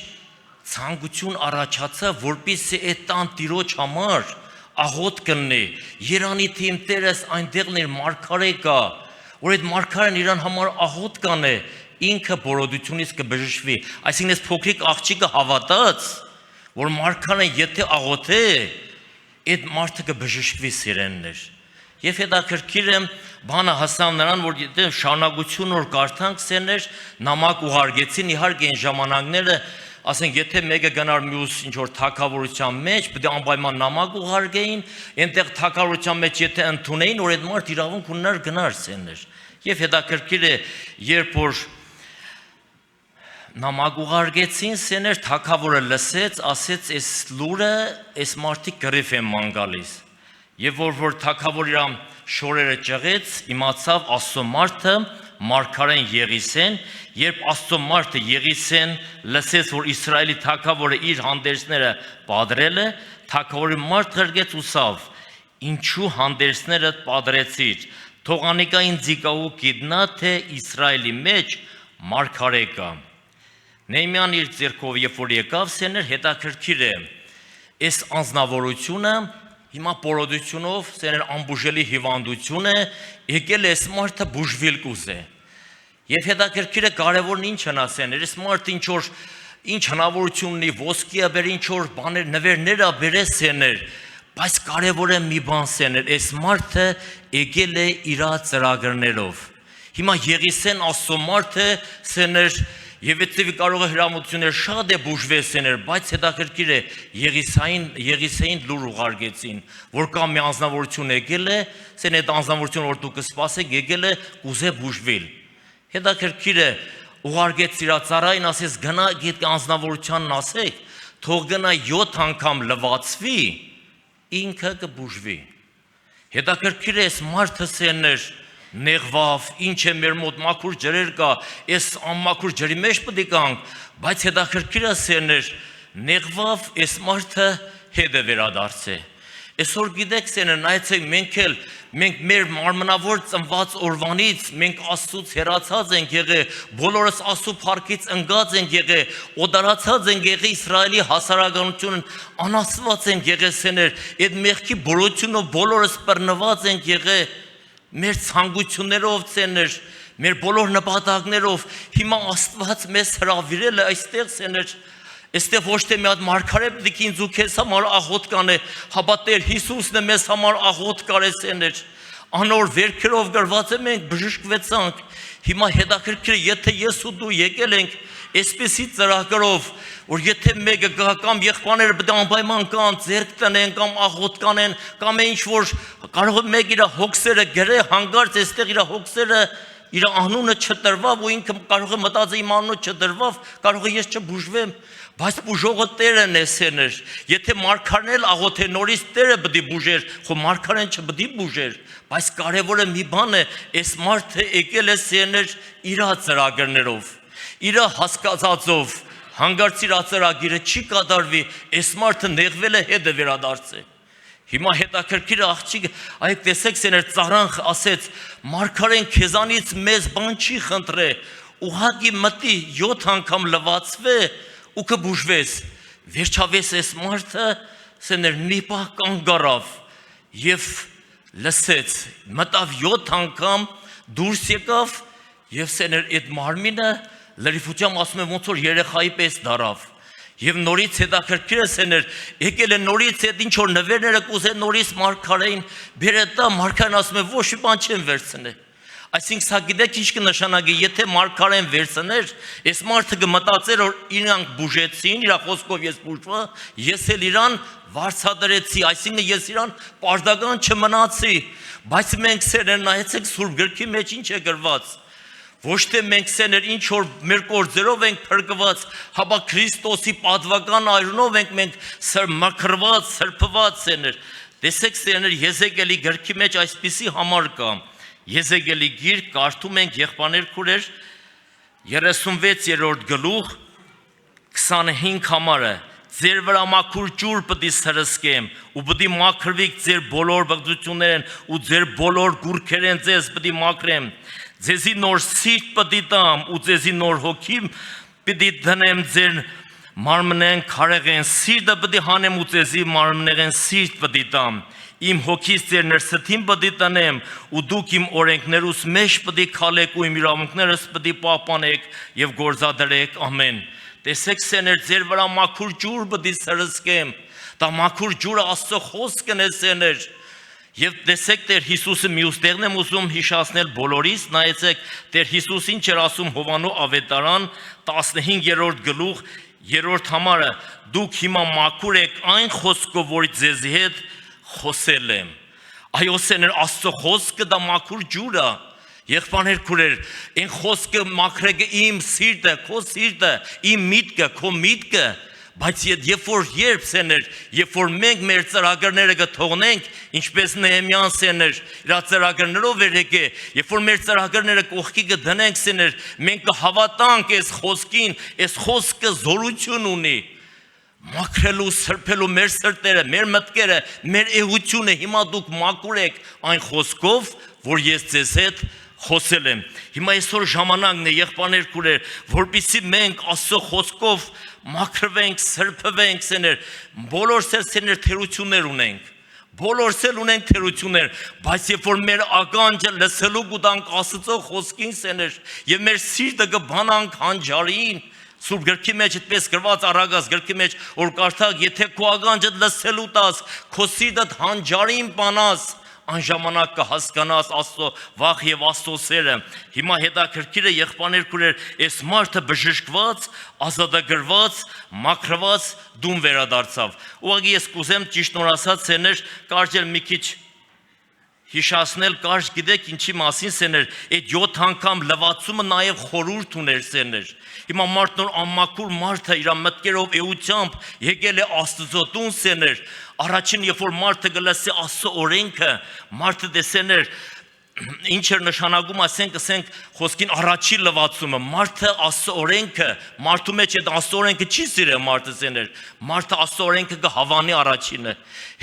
ցանկություն առաջացա, որպեսզի այդ տան տիրոջ համար աղոտ կնի, Երանի թե իմ Տերս այնտեղն իր մարգարե կա, որ այդ մարգարեն իրան համար աղոտ կանե, ինքը բորոդությունից կբժշկվի, այսինքն այս փոքրիկ աղջիկը հավատաց, որ մարգարեն եթե աղոթե, այդ մարդը կբժշկվի սիրեններ։ Եվ հետաքրքիր է բանը հասավ նրան, որ շարունակություն որ կարդանք սերներ, նամակ ուղարկեցին, իհարկե այն ժամանակները, ասենք եթե մեկը գնար մյուս ինչ որ թագավորության մեջ, պետք է անպայման նամակ ուղարկեին, այնտեղ թագավորության մեջ եթե ընդունեին, որ այդ մարդ իրավունք ունենար գնար սերներ։ Եվ հետաքրքիր է, երբ որ նամակ ուղարկեցին, սերներ թագավորը լսեց, ասեց, այս լուրը, այս մարդիկ գրիվ են ման գալիս։ Եվ որ թագավոր իր շորերը ճղեց, իմացավ Աստծո մարդը մարգարեն Եղիսեն, երբ Աստծո մարդը Եղիսեն լսեց, որ Իսրայելի թագավորը իր հանդերձները պատրել է, թագավորի մարդ ղրգեց ուսավ, ինչու հանդերձները պատրեցիր, թող անիկա ինձ իկաու գիտնա, թե Իսրայելի մեջ մարգարե կա։ Նեհեմիան իր ձեռքով երբ որ եկավ սերներ, հետաքրքիր է, այս անձնավորությունը հիմա պորոդությունով սերներ անբուժելի հիվանդություն է, եկել է այս մարդը բուժվել կուզե։ Եվ հետաքրքիր է կարևորն ինչ հնասեներ, այս մարդը ինչ հնավորություն ունի, ոսկի է բեր, ինչ որ բաներ, նվերներ է բերես սերներ, բայց կարևոր է մի բան սերներ, այս մարդը եկել է իր ծրագրերով։ Հիմա Եղիսեն Աստծո մարդը սերներ Եվ այդտեղի կարող է հրամայություններ շատ է բուժվել սեներ, բայց հետաքրքիր է Եղիսեին լուր ուղարկեցին, որ կա մի անձնավորություն եկել է, սեն այդ անձնավորությունը որ դուք կսպասեք եկել է կուզե բուժվել։ Հետաքրքիր է ուղարկեց իր ծառային, ասեց գնա այդ անձնավորությանն ասեք, թող գնա 7 անգամ լվացվի, ինքը կբուժվի։ Հետաքրքիր է այս մարդը սեներ նեղվավ, ինչ է մեր մոտ մաքուր ջրեր կա, այս անմաքուր ջրի մեջ պետք է գանք, բայց հետաքրքիր է սերներ, նեղվավ, այս մարդը հետ է վերադարձե։ Այսօր գիտեք սերներ, նայեցեք մենք մեր մարմնավոր ծնված օրվանից մենք Աստծուց հեռացած ենք եղել, բոլորս Աստծո փառքից ընկած ենք եղել, օդարացած ենք եղել Իսրայելի հասարակությունն անասված ենք եղել սերներ, այդ մեղքի բորությունով բոլորս բռնված ենք եղել մեր ցանկություններով ցեներ, մեր բոլոր նպատակներով, հիմա Աստված մեզ հրավիրել է այստեղ ցեներ, այստեղ ոչ թե մի հատ մարգարե պետք է ինձ ու քեզ համար աղոտ կանե, հապա Տեր Հիսուսն է մեզ համար աղոտ կարե ցեներ, անոր վերքերով գրված է մենք բժշկվեցանք, հիմա հետաքրքիր է, եթե ես ու դու եկել ենք այսպեսի ծրագրով, որ եթե մեկը գա կամ եղբայրները պետք է անպայման կան, ձեռք տնեն կամ աղոտ կանեն, կամ ինչ որ կարող է մեկ իր հոգսերը գրե հանգարց այստեղ իր հոգսերը իր անունը չտրվավ ու ինքը կարող է մտածի իմ անունը չտրվավ, կարող է ես չբուժվեմ, բայց բուժողը Տերն է սերներ, եթե մարգարեն էլ աղոթե նորից Տերը պետք է բուժեր, խո մարգարեն չպետք է բուժեր, բայց կարևորը մի բան է, այս մարդը եկել է սերներ իր ծրագրերով, իր հասկացածով, հանգարց իր ծրագիրը չի կատարվի, այս մարդը նեղվել է հետ է վերադարձել։ Հիմա հետաքրքիր աղջիկ, այք տեսեք սեներ ծառան ասեց, մարգարեն քեզանից մեզ բան չի խնդրե, ուղղակի մտի 7 անգամ լվացվե ու կբուժվես։ Վերջավես այս մարդը սեներ մի պահ կանգ առավ եւ լսեց, մտավ 7 անգամ դուրս եկավ եւ սեներ այդ մարմինը լրիվությամբ ասում եմ ոնց որ երեխայի պես դարավ։ Եվ նորից հետաքրքիր է սեներ, եկել է նորից այդ ինչ որ նվերները կուզե նորից մարգարեին բերե տա, մարգարեն ասում է ոչ մի բան չեմ վերցնել։ Այսինքն սա գիտեք ինչ կնշանակի, եթե մարգարեն վերցներ, այս մարդը կմտածեր որ իրանք բուժեցին, իր խոսքով ես բուժվա, ես էլ իրան վարձատրեցի, այսինքն ես իրան պարտական չմնացի, բայց մենք սերներ նայեցեք Սուրբ գրքի մեջ ինչ է գրված։ Ոչ թե մենք սեներ ինչ որ մեր գործերով ենք փրկված, հապա Քրիստոսի պատվական այրունով ենք մենք մաքրված, սրբված սեներ։ Տեսեք սեներ, Եզեկիելի գրքի մեջ այսպիսի համար կա։ Եզեկիելի գիրք կարդում ենք եղբայրներ քուրեր 36-րդ գլուխ 25 համարը։ ձեր վրա մաքուր ջուր պիտի սրսկեմ ու պիտի մաքրվիք ձեր բոլոր բղծություններն ու ձեր բոլոր գուրքերեն ձեզ պիտի մաքրեմ ձեզի նոր սիրտ պիտի տամ ու ձեզի նոր հոգի պիտի դնեմ ձեր մարմնեն քարեղեն սիրտը պիտի հանեմ ու ձեզի մարմնեղեն սիրտ պիտի տամ իմ հոգիս ձեր ներսթին պիտի տնեմ ու դուք իմ օրենքներուս մեջ պիտի քալեք ու իմ իրավունքներս պիտի պահպանեք եւ գործադրեք ամեն տեսեք սեներ ձեր վրա մաքուր ջուր պիտի սրսկեմ դա մաքուր ջուրը Աստծո խոսքն է սեներ եւ տեսեք Տեր Հիսուսը մյուս տեղն եմ ուզում հիշացնել բոլորիս նայեցեք Տեր Հիսուսին չէր ասում Հովանու ավետարան 15-րդ գլուխ 3-րդ համարը դուք հիմա մաքուր եք այն խոսքով որ ձեզի հետ խոսել եմ այո սեներ Աստծո խոսքը դա մաքուր ջուր է եղբայրներ քուրեր այն խոսքը մաքրեգը իմ սիրտը քո սիրտը իմ միտքը քո միտքը բայց երբ սեներ երբ որ մենք մեր ծրագրերը կթողնենք ինչպես Նեհեմիան սեներ իր ծրագրերով վերեկե երբ որ մեր ծրագրերը կողքի կդնենք սեներ մենք կհավատանք այս խոսքին այս խոսքը զորություն ունի մաքրելու սրբելու մեր սրտերը մեր մտքերը մեր էությունը հիմա դուք մաքուր եք այն խոսքով որ ես ձեզ հետ խոսել եմ հիմա այսօր ժամանակն է եղբայրներ քուրեր որպեսզի մենք Աստծո խոսքով մաքրվենք սրբվենք սեներ բոլոր սեներ թերություններ ունենք բոլորս էլ ունենք թերություններ բայց երբ որ մեր ականջը լսելու կուտանք Աստծո խոսքին սեներ եւ մեր սիրտը կբանանք հանջարին Սուրբ գրքի մեջ այդպես գրված առագած գրքի մեջ որ կարդակ եթե քո ականջը լսելու տաս քո սիրտդ հանջարին բանաս անժամանակ կհասկանաս Աստծո վախ եւ Աստծո սերը հիմա հետաքրքիրը եղբայրներ քուրեր այս մարդը բժշկված ազատագրված մաքրված դուն վերադարձավ ուղղակի ես կուզեմ ճիշտ նոր ասած սեներ կարճել մի քիչ հիշացնել կարճ գիտեք ինչի մասին սեներ այդ 7 անգամ լվացումը նաև խորհուրդ ուներ սեներ հիմա մարդն որ անմաքուր մարդը իր մտքերով էությամբ եկել է Աստծո տուն սեներ առաջին երբ որ մարդը գլսի Աստծո օրենքը մարդը դեսեներ ինչ էր նշանակում ասենք խոսքին առաջի լվացումը մարդը Աստծո օրենքը մարդու մեջ այդ Աստծո օրենքը չի սիրել մարդը սեներ մարդը Աստծո օրենքը կհավանի առաջինը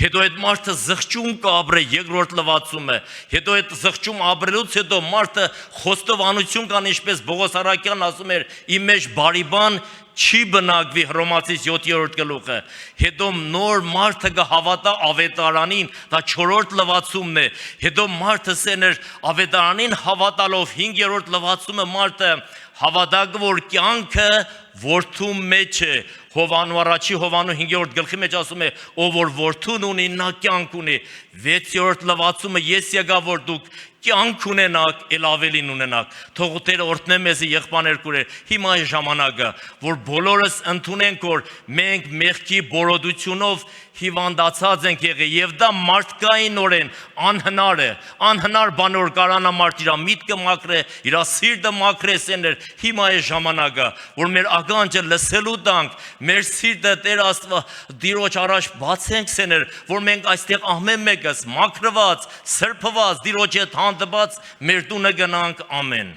հետո այդ մարդը զղջում կապրե երկրորդ լվացումը հետո այդ զղջում ապրելուց հետո մարդը խոստովանություն կան ինչպես Բողոս Արաքյան ասում էր իմ մեջ բարի բան չի բնակվի Հռոմացիս 7-րդ գլուխը հետո նոր մարդը կհավատա ավետարանին դա 4-րդ լվացումն է հետո մարդը սեներ ավետարանին հավատալով 5-րդ լվացումը մարդը հավատա որ կյանքը որդու մեջ է Հովանու առաջի Հովանու 5-րդ գլխի մեջ ասում է ով որ որդուն ունի նա կյանք ունի 6-րդ լվացումը ես եկա որ դուք կյանք ունենաք, էլ ավելին ունենաք։ Թող Տերը օրհնե մեզ եղբայրներ քուրեր։ Հիմա է ժամանակը, որ բոլորս ընդունենք, որ մենք մեղքի բորոդությունով հիվանդացած ենք եղել եւ դա մարդկայինորեն անհնար է, անհնար բան որ կարանա մարդ իր միտքը մաքրե, իր սիրտը մաքրեսեներ։ Հիմա է ժամանակը, որ մեր ականջը լսելու տանք, մեր սիրտը Տեր Աստված Տիրոջ առաջ բացենք սեներ, որ մենք այստեղ ամեն մեկս մաքրված, սրբված, Տիրոջ հետ հանդիպած մեր տունը գնանք, ամեն։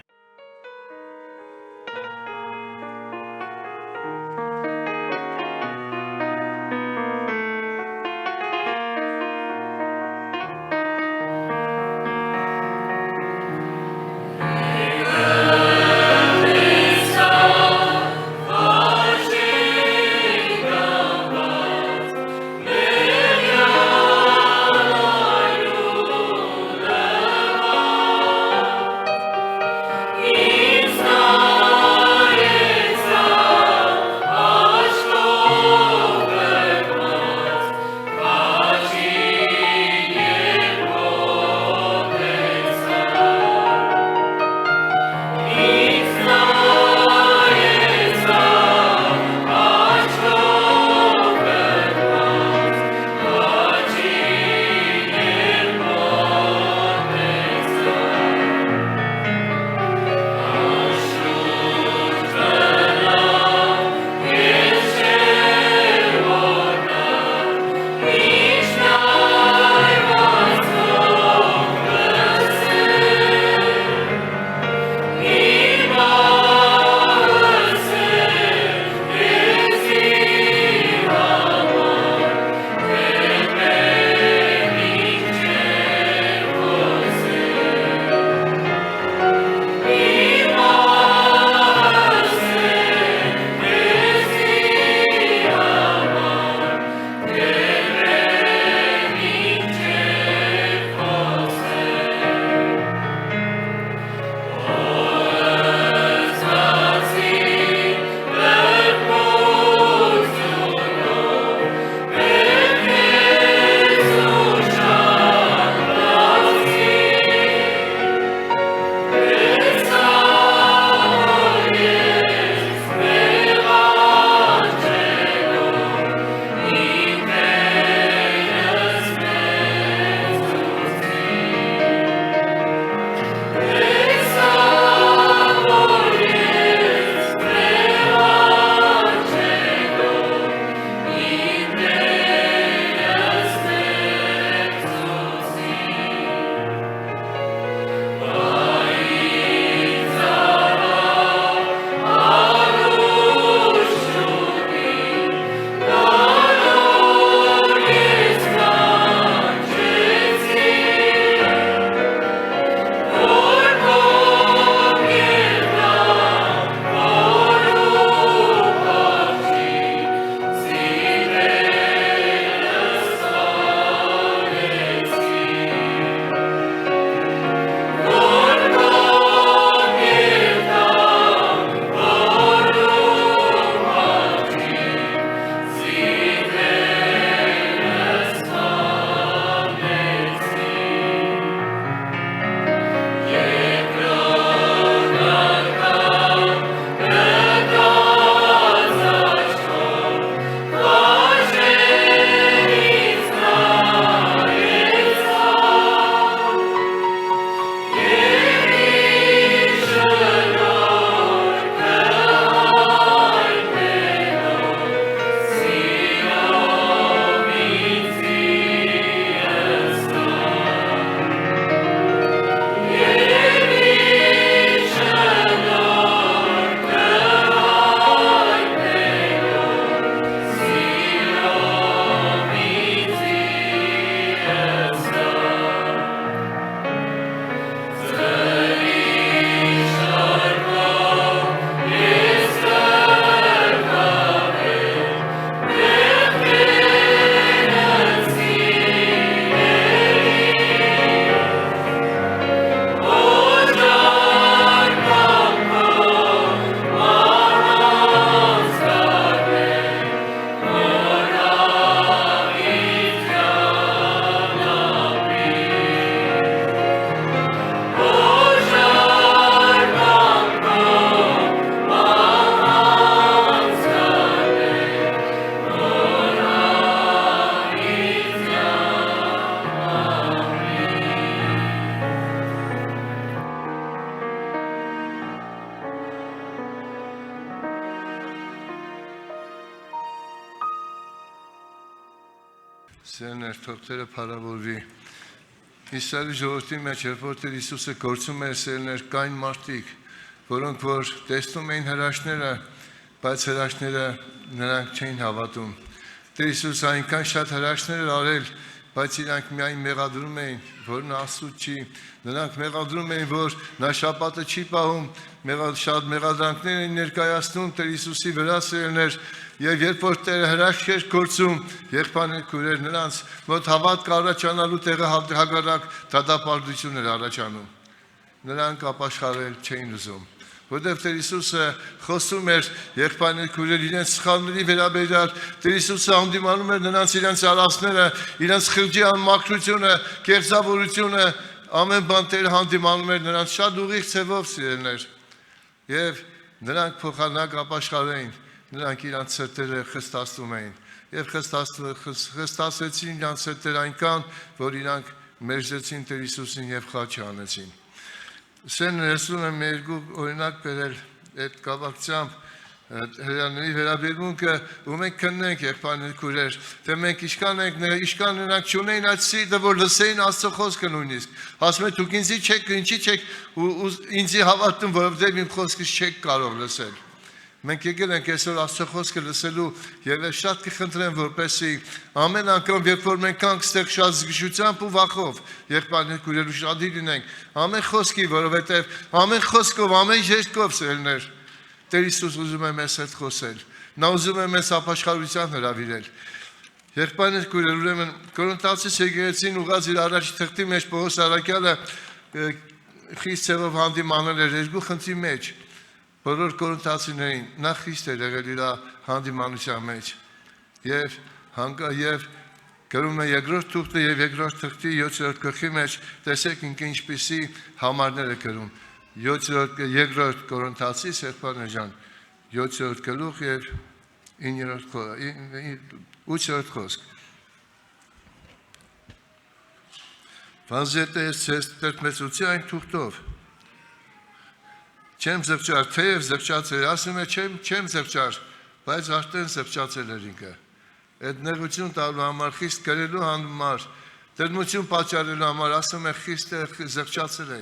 Սերներ թողտերը փառավորվի։ Իսրայելի ժողովրդի մեջ երբ որ Տեր Հիսուսը գործում էր սերներ կային մարդիկ, որոնք որ տեսնում էին հրաշքները, բայց հրաշքները նրանք չէին հավատում։ Տեր Հիսուսը այնքան շատ հրաշքներ էր արել, բայց իրանք միայն մեղադրում էին, որ նա Աստծո չի։ Նրանք մեղադրում էին, որ նա շաբաթը չի պահում, շատ մեղադրանքներ են ներկայացնում Տեր Հիսուսի վրա սերներ, եւ երբ որ Տերը հրաշք էր գործում, եղբայրներ քույրեր նրանց մոտ հավատք առաջանալու տեղը հակառակ դատապարտություն էր առաջանում։ Նրանք ապաշխարել չէին ուզում, որտեղ Տեր Հիսուսը խոսում էր եղբայրներ քույրեր իրենց սխալների վերաբերյալ, Տեր Հիսուսը հանդիմանում էր նրանց իրենց արածները, իրենց խղճի անմաքրությունը, կեղծավորությունը, ամեն բան Տերը հանդիմանում էր նրանց շատ ուղիղ ձևով սիրելներ, եւ նրանք փոխանակ ապաշխարեին, նրանք իրանց սրտերը խստացնում էին եւ խստացեցին իրանց սրտերը այնքան, որ իրանք մերժեցին Տեր Հիսուսին եւ խաչի անեցին։ Սեն ներսում եմ երկու օրինակ բերել այդ կապակցությամբ հրյաների վերաբերմունքը, ու մենք քննենք եղբայրներ քույրեր, թե մենք իշքան նրանք չունեին այդ սիրտը, որ լսեին Աստծո խոսքը նույնիսկ։ Ասում են դուք ինձի չեք, ինչի չեք ինձի հավատում, որովհետեւ իմ խոսքս չեք կարող լսել։ Մենք եկել ենք այսօր Աստծո խոսքը լսելու եւ շատ կխնդրեմ, որպեսզի ամեն անգամ, երբ որ մենք կանք ստեղ շատ զգուշությամբ ու վախով, եղբայրներ քույրեր ուշադիր լինենք, ամեն խոսքի, որովհետեւ ամեն խոսքով, ամեն երկով սերներ Տեր Հիսուս ուզում է մեզ հետ խոսել։ Նա ուզում է մեզ ապաշխարության հրավիրել։ Եղբայրներ քույրեր, ուրեմն Կորինթացիս եկեղեցին ուղղած իր առաջի թղթի մեջ Պողոս առաքյալը խիստ ձևով հանդիմանել էր երկու խնդրի մեջ։ Բոլոր կորինթացիներին նա խիստ էր եղել իր հանդիմանության մեջ եւ գրում է երկրորդ թուղթը եւ երկրորդ թղթի 7-րդ գլխի մեջ տեսեք ինչպիսի համարներ է գրում 7-րդ Կորինթացիս եղբայրներ ջան 7-րդ գլուխ եւ 8-րդ խոսք Վանզետը ես տրտմեցուցի այն թուղթով Չեմ զղջար, թեև զղջացել, ասում է չեմ զղջար, բայց արդեն զղջացել էր ինքը։ Այդ նեղություն տալու համար, խիստ գրելու համար, տրտմություն պատճառելու համար, ասում է խիստ զղջացել է։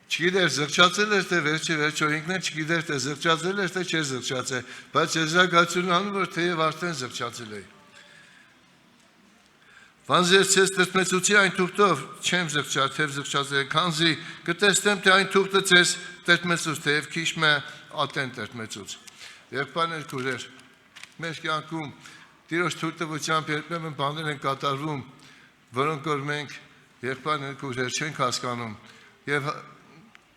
Չգիտեր զղջացել էր, թե վերջո ինքն էլ չգիտեր, թե զղջացել էր, թե չէր զղջացել, բայց եզրակացություն անում, որ թեև արդեն զղջացել է։ Վանզերցես տրտմեցուցի այն թուղթով, չեմ զղջար, թեև զղջացել է, քանզի կտեսնեմ, թե այն թուղթը ձեզ տրտմեցուց, թեև քիչ մը ատեն տրտմեցուց։ Եղբայրներ քույրեր, մեր կյանքում Տիրոջ թույլտվությամբ երբեմն բաներ են կատարվում, որոնք որ մենք եղբայրներ քույրեր չենք հասկանում, եւ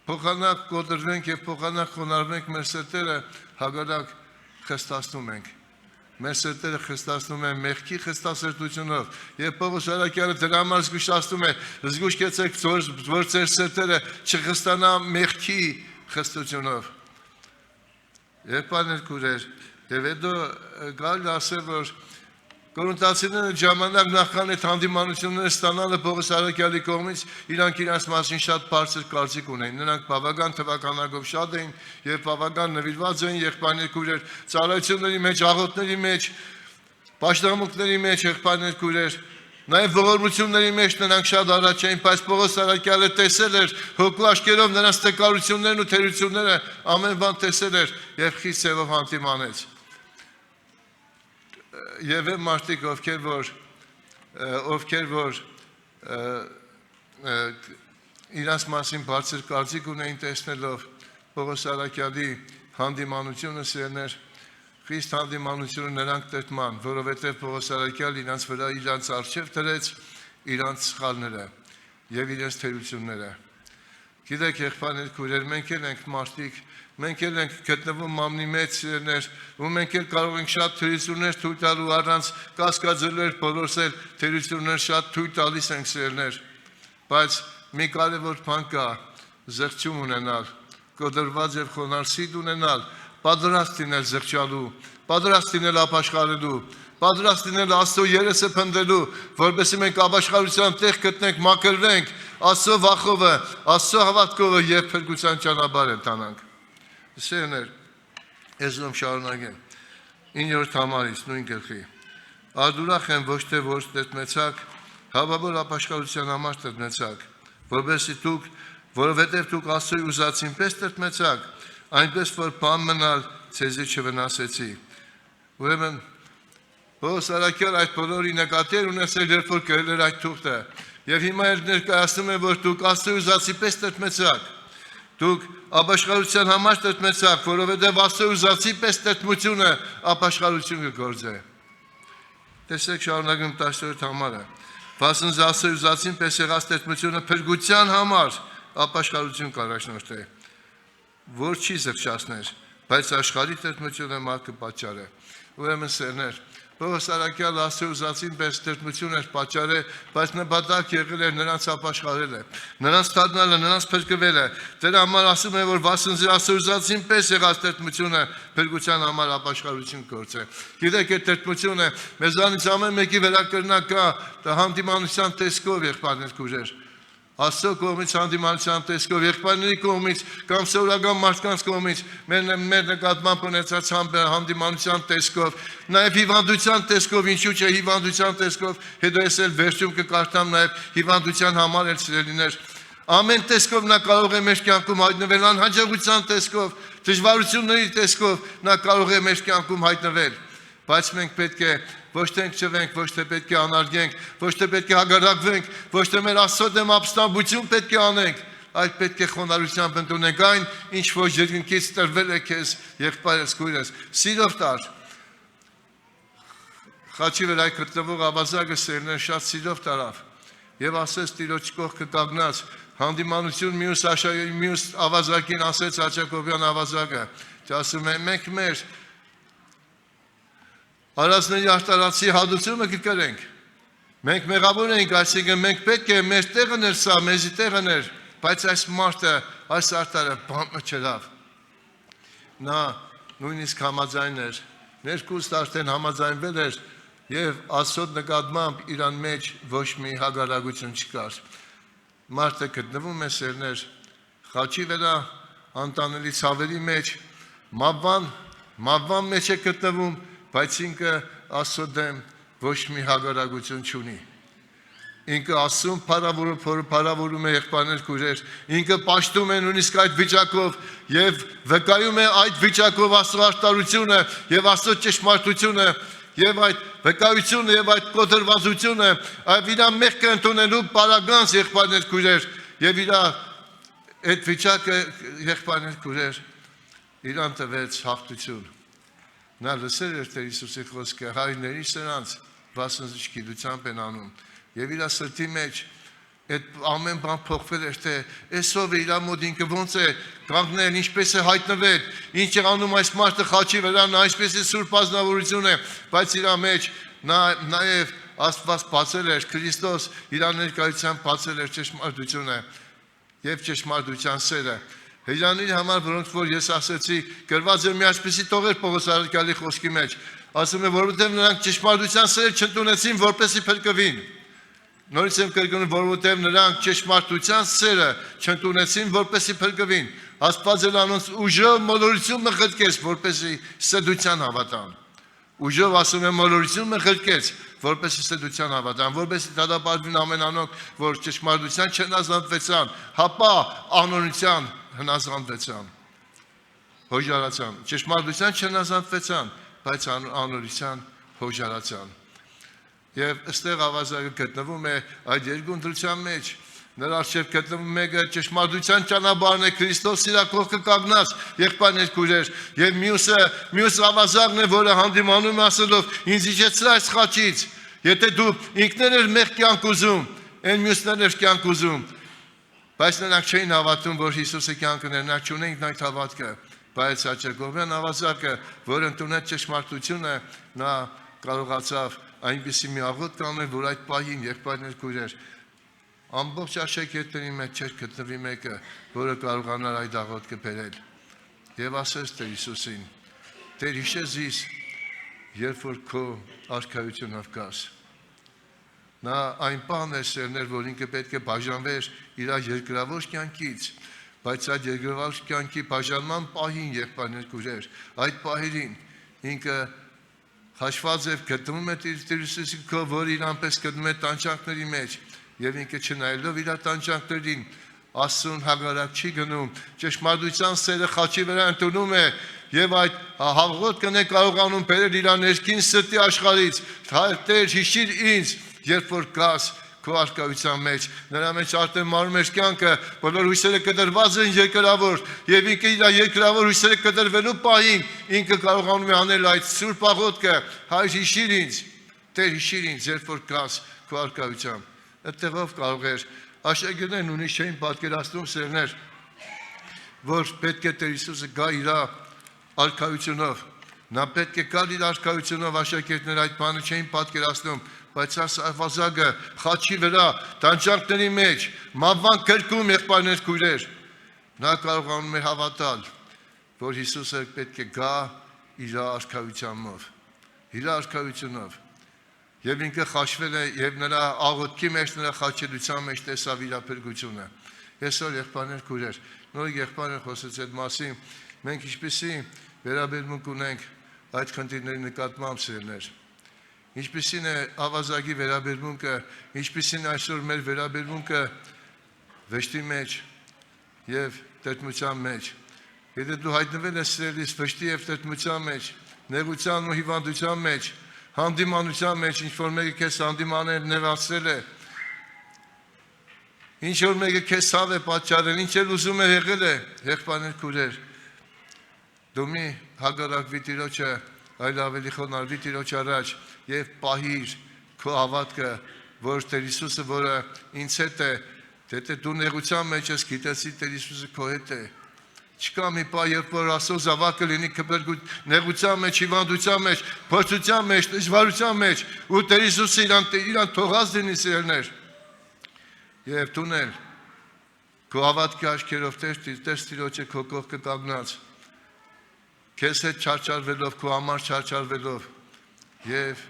փոխանակ կոտրվենք եւ փոխանակ խոնարհվենք մեր սրտերը հագարակ խստացնում ենք։ Մեր սրտերը խստացնում են մեղքի խստասրտությունով եւ Պողոս առաքյալը դրա համար զգուշացնում է զգուշ կեցեք որ ձեր սրտերը չխստանա մեղքի խստությունով Եղբայրներ քույրեր եւ հետո գալ ասել որ Կորինթացիները ժամանակ նախքան այդ հանդիմանությունները ստանալը Պողոս առաքյալի կողմից իրանք իրենց մասին շատ բարձր կարծիք ունեին նրանք բավական թվականագով շատ էին եւ բավական նվիրված էին եղբայրներ քույրեր ծառայությունների մեջ աղոթների մեջ պաշտամունքների մեջ եղբայրներ քույրեր նաեւ ողորմությունների մեջ նրանք շատ առաջ էին բայց Պողոս առաքյալը տեսել էր հոգու աշկերով նրանց տկարություններն ու թերությունները ամեն բան տեսել էր եւ խիստ ձևով հանդիմանեց Եվ մարդիկ ովքեր որ իրանց մասին բարձր կարծիք ունեին տեսնելով Պողոս առաքյալի հանդիմանությունը սերներ խիստ հանդիմանությունը նրանք տրտման որովհետև Պողոս առաքյալը իրանց վրա իրանց արժև դրեց իրանց սխալները եւ իրենց թերությունները Գիտեք եղբայրներ քույրեր մենք ենք մարդիկ Մենք ենք գտնվում մամնի մեջ սիրներ, ու մենք կարող ենք շատ թերություններ թույլ տալու առանց կասկածել բոլորսել թերություններ շատ թույլ տալիս ենք սիրներ, բայց մի կարևոր բան կա զղջում ունենալ, կոտրված եւ խոնարհ սիրտ ունենալ, պատրաստ լինել զղջալու, պատրաստ լինել ապաշխարելու, պատրաստ լինել Աստծո երեսը փնտրելու, որովհետեւ մենք ապաշխարության տեղ գտնենք, մաքրվենք, Աստծո վախովը, Աստծո հավատքովը եւ փրկության ճանապարհ ընթանանք։ Սերներ, ես ում շարունակեմ, 9-րդ համարից նույն գլխի, Արդուրախ եմ ոչ թե որ տրտմեցաք, հավաբոր ապաշխարության համար տրտմեցաք, որովհետև դուք Աստծո ուզածին պես տրտմեցաք, այնպես որ բան մնալ ցեզի չվնասեցի։ Ուրեմն Պողոս Արաքյալ այդ բոլորի նկատի էր ունեցել, երբ որ գրել էր այդ թուղթը, եւ հիմա էլ ներկայացնում է, որ դուք Աստծո ուզածի պես տրտմեցաք, դուք ապաշխարության համար տրտմեցաք, որովհետև Աստծո ուզածի պես տրտմությունը ապաշխարություն կգործե։ Տեսեք շարունակում 14 համարը։ Վասն Աստծո ուզածին պես եղած տրտմությունը փրկության համար ապաշխարություն կառաջնորդի, որ չի զղջացներ, բայց աշխարհի տրտմությունը մարդը պատճառ է։ Ուրեմն սերներ, Պողոս Արաքյալը Աստծո ուզածին պես տրտմություն էր պատճառել, բայց նպատակ եղել էր նրանց ապաշխարելը, նրանց դառնալը, նրանց փրկվելը։ Դրա համար ասում է, որ վասն Աստծո ուզածին պես եղած տրտմությունը փրկության համար ապաշխարություն գործե։ Գիտեք, այդ տրտմությունը մեզանից ամեն մեկի վրա կրնակ կա հանդիմանության տեսքով եղբայրներ քույրեր։ Աստծո կողմից հանդիմանության տեսքով, եղբայրների կողմից կամ սովորական մարդկանց կողմից մեր նկատմամբ ունեցած հանդիմանության տեսքով, նաև հիվանդության տեսքով, ինչու՞ չէ հիվանդության տեսքով, հետո ես էլ վերջում կկարդամ նաև հիվանդության համար էլ սիրելիներ։ Ամեն տեսքով նա կարող է մեր կյանքում հայտնվել, անհաջողության տեսքով, դժվարությունների տեսքով նա կարող է մեր կյանքում հայտնվել, բայց մենք պետք է ոչ թե ընկճվենք, ոչ թե պետք է անարգենք, ոչ թե պետք է հագարակվենք, ոչ թե մեր Աստծո դեմ ապստամբություն պետք է անենք, այլ պետք է խոնարհությամբ ընդունենք այն, ինչ որ երկնքից տրվել է քեզ, եղբայրս, քույրս, սիրով տար։ Խաչի վրա գտնվող ավազակը սերներ շատ սիրով տարավ եւ ասեց Տիրոջ կողքը կանգնած, հանդիմանություն մյուս ավազակին ասեց Հակոբյան ավազակը, ասում է մենք մեր արածների արտարացի հադությունը կկրենք։ Մենք մեղավոր ենք, այսինքն մենք պետք է մեր տեղն էր սա, մեզի տեղն էր, բայց այս մարդը, այս արտարը բանը չլավ։ Նա նույնիսկ համաձայն էր, ներքուստ արդեն համաձայնվել էր եւ Աստծո նկատմամբ իրան մեջ ոչ մի հագարակություն չկար։ Մարդը գտնվում է սերներ, խաչի վրա անտանելի ցավերի մեջ, մավան մեջ է գտնվում, բայց ինքը Աստծո դեմ ոչ մի հագարակություն չունի։ Ինքը ասում փառավորում է եղբայրներ քույրեր, ինքը պաշտում է նույնիսկ այդ վիճակով եւ վկայում է այդ վիճակով Աստծո արտարությունը եւ Աստծո ճշմարտությունը եւ այդ վկայությունը եւ այդ կոտրվածությունը, այլ իր մեղքը ընդունելու պարագանց եղբայրներ քույրեր եւ իր այդ վիճակը եղբայրներ քույրեր իրան տվեց հաղթություն։ Նա լսել էր Տեր Հիսուսի խոսքը, հայրների սրանց վասն գիտությամբ են անում եւ իր սրտի մեջ այդ ամեն բան փոխվել էր, թե այսով իր մոտ ինքը ոնց է կանգնել, ինչպես է հայտնվել, ինչ է անում այս մարդը խաչի վրա, նա այսպես է սուրբ ազնվորություն է, բայց իր մեջ նա նաեւ Աստված բացել էր, Քրիստոս իր ներկայությամբ բացել էր ճշմարտությունը եւ ճշմարտության սերը։ Հերաների համար, որոնց որ ես ասեցի, գրված է մի այսպիսի տողեր Պողոս Արաքյալի խոսքի մեջ, ասում է, որովհետև նրանք ճշմարտության սերը չընդունեցին, որպեսզի փրկվին։ Նորից եմ կրկնում, որովհետև նրանք ճշմարտության սերը չընդունեցին, որպեսզի փրկվին։ Աստված էլ անոնց ուժով մոլորություն մղրկեց, որպեսզի սդության հավատան։ Ուժով ասում է մոլորություն մղրկեց, որպեսզի սդության հավատան, որպեսզի դատապարտվին ամեն անոնք, որ ճշմարտության չհնազանդվեցան, հապա անօրության հնազանդվեցան, հոժարացան, ճշմարտության չհնազանդվեցան, բայց անօրության հոժարացան։ Եվ այստեղ ավազակը գտնվում է այդ երկու ընտրության մեջ, նրա առջև գտնվում մեկը ճշմարտության ճանապարհն է, Քրիստոս իր կողքը կանգնած, եղբայրներ քույրեր, եւ մյուս ավազակն է, որը հանդիմանում է ասելով, ինձ իջեցրա այս խաչից, եթե դու ինքներ ես մեղ կյանք ուզում, այն մյուսներն էր կյանք ուզում, բայց նրանք չէին հավատում, որ Հիսուսը կյանքն է, նրանք չունեին այդ հավատքը, բայց Հակոբյան ավազակը, որ ընդունեց ճշմարտությունը, նա կարողացավ այնպիսի մի աղոտ կանել, որ այդ պահին եղբայրներ քույրեր ամբողջ աշակերտների մեջ չէր գտնվի մեկը, որը կարողանար այդ աղոթքը բերել։ Եվ ասեց Տեր Հիսուսին. Տեր հիշես ինձ, երբ որ քո արքայությունով կաս։ Նա այն բան է սերներ, որ ինքը պետք է բաժանվեր իր երկրավոր կյանքից, բայց այդ երկրավոր կյանքի բաժանման պահին եղբայրներ քույրեր, այդ պահերին ինքը Խաշված եւ գտնում է Տիրոջի քո, որ իրանպես գտնում է տանջանքների մեջ եւ ինքը չնայելով իր տանջանքներին Աստծուն հագարակ չի գնում, ճշմարտության սերը խաչի վրա ընդունում է եւ այդ հավղոտքն է կարողանում բերել իր ներքին սրտի աշխարհից։ Տեր, հիշիր ինձ, երբ որ գաս քո արկայության մեջ, նրա մեջ արդեն մարում էր կյանքը, բոլոր հույսերը կտրված են երկրավոր եւ ինքը իր երկրավոր հույսերը կտրվելու պահին ինքը կարողանում է անել այդ սուրբ աղոթքը։ Հայր, հիշիր ինձ, Տեր, հիշիր ինձ, երբ որ գաս քո արկայությամբ։ Այդտեղով կարող էր աշակերտներն ունի չէին պատկերացնում սերներ, որ պետք է Տեր Հիսուսը գա իր արքայությունով, նա պետք է գալ իր արքայությունով, աշակերտները այդ բանը չէին պատկերացնում, բայց ասվածագը խաչի վրա, տանջանքների մեջ, մավան կրկում եղբայրներ քույրեր, նա կարողանում էր հավատալ, որ Հիսուսը պետք է գա իր արքայությունով, Եվ ինքը խաչվել է եւ նրա աղոթքի մեջ, նրա խաչելության մեջ տեսավ իր փրկությունը։ Այսօր եղբայրներ քույրեր, նոր եղբայրներ խոսեց այդ մասին, մենք ինչպեսի վերաբերմունք ունենք այդ խնդիրների նկատմամբ սերներ։ Ինչպեսին է ավազակի վերաբերմունքը, ինչպեսին այսօր մեր վերաբերմունքը վշտի մեջ եւ տրտմության մեջ։ Եթե դու հայտնվել ես սիրելիս վշտի եւ տրտմության մեջ, նեղության ու հիվանդության մեջ, հանդիմանության մեջ, ինչ-որ մեկը քեզ հանդիմանել նեղացրել է, ինչ-որ մեկը քեզ ցավ է պատճառել, ինչ էլ ուզում է եղել է, եղբայրներ քույրեր, դու մի հագարակվի Տիրոջը, այլ ավելի խոնարհվի Տիրոջ առաջ եւ պահիր քո հավատքը, որ Տեր Հիսուսը, որը ինձ հետ է, դե դու նեղության մեջ ես, գիտեցի Տեր Հիսուսը քո հետ է։ Չկա մի պահ, երբ որ Աստծո զավակը լինի նեղության մեջ, հիվանդության մեջ, փորձության մեջ, դժվարության մեջ, ու Տեր Հիսուսը իրան թողած լինի սիրելներ։ Եվ դու նել քո հավատքի աչքերով Տեր Տիրոջը քո կողքը կանգնած, քեզ հետ չարչարվելով, քո համար չարչարվելով, եւ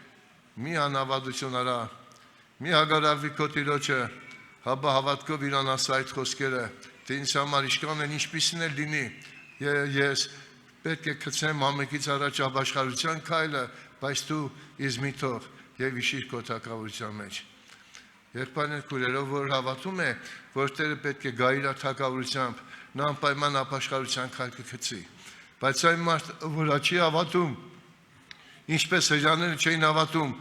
մի անհավատություն արա, մի հագարակվի քո Տիրոջը, հապա հավատքով իրան ասա այդ խոսքերը, թե ինձ համար իշքան են ինչպիսին էլ լինի, ես պետք է գցեմ ամենից առաջ ապաշխարության քայլը, բայց դու ինձ մի թող եւ իշիր քո թագավորության մեջ։ Եղբայրներ քույրերով, որ հավատում է, որ Տերը պետք է գա իր թագավորությամբ, նա անպայման ապաշխարության քայլ կգցի։ Բայց այն մարդ, որ չի հավատում, ինչպես հրեաները չէին հավատում,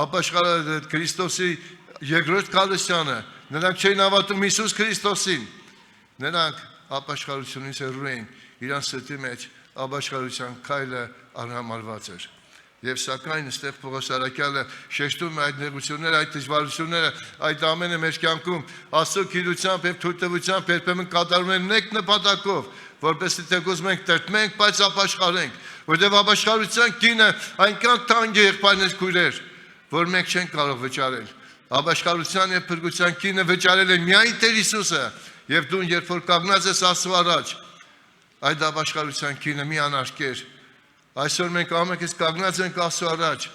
ապաշխարը Քրիստոսի երկրորդ քալստյանը, նրանք չէին հավատում Հիսուս Քրիստոսին, նրանք ապաշխարությունից հեռու էին, իրան սրտի մեջ ապաշխարության քայլը անհամարված էր։ Եվ սակայն այստեղ Պողոս Արաքյալը շեշտում է այդ նեղությունները, այդ դժվարությունները, այդ ամենը մեր կյանքում Աստծո գիտությամբ եւ թույլտվությամբ երբեմն կատարում են մեկ նպատակով, որպեսզի թեկուզ մենք տրտմենք, բայց ապաշխարենք, որտեղ ապաշխարության գինը այնքան թանկ է, եղբայրներ քույրեր, որ մենք չենք կարող վճարել։ Ապաշխարության եւ փրկության գինը վճարել է միայն Տեր Հիսուսը, եւ դու երբ որ կանգնած ես Աստծո առաջ, այդ ապաշխարության գինը մի անարգեր։ Այսօր մենք ամենքից կանգնած ենք Աստծո առաջ,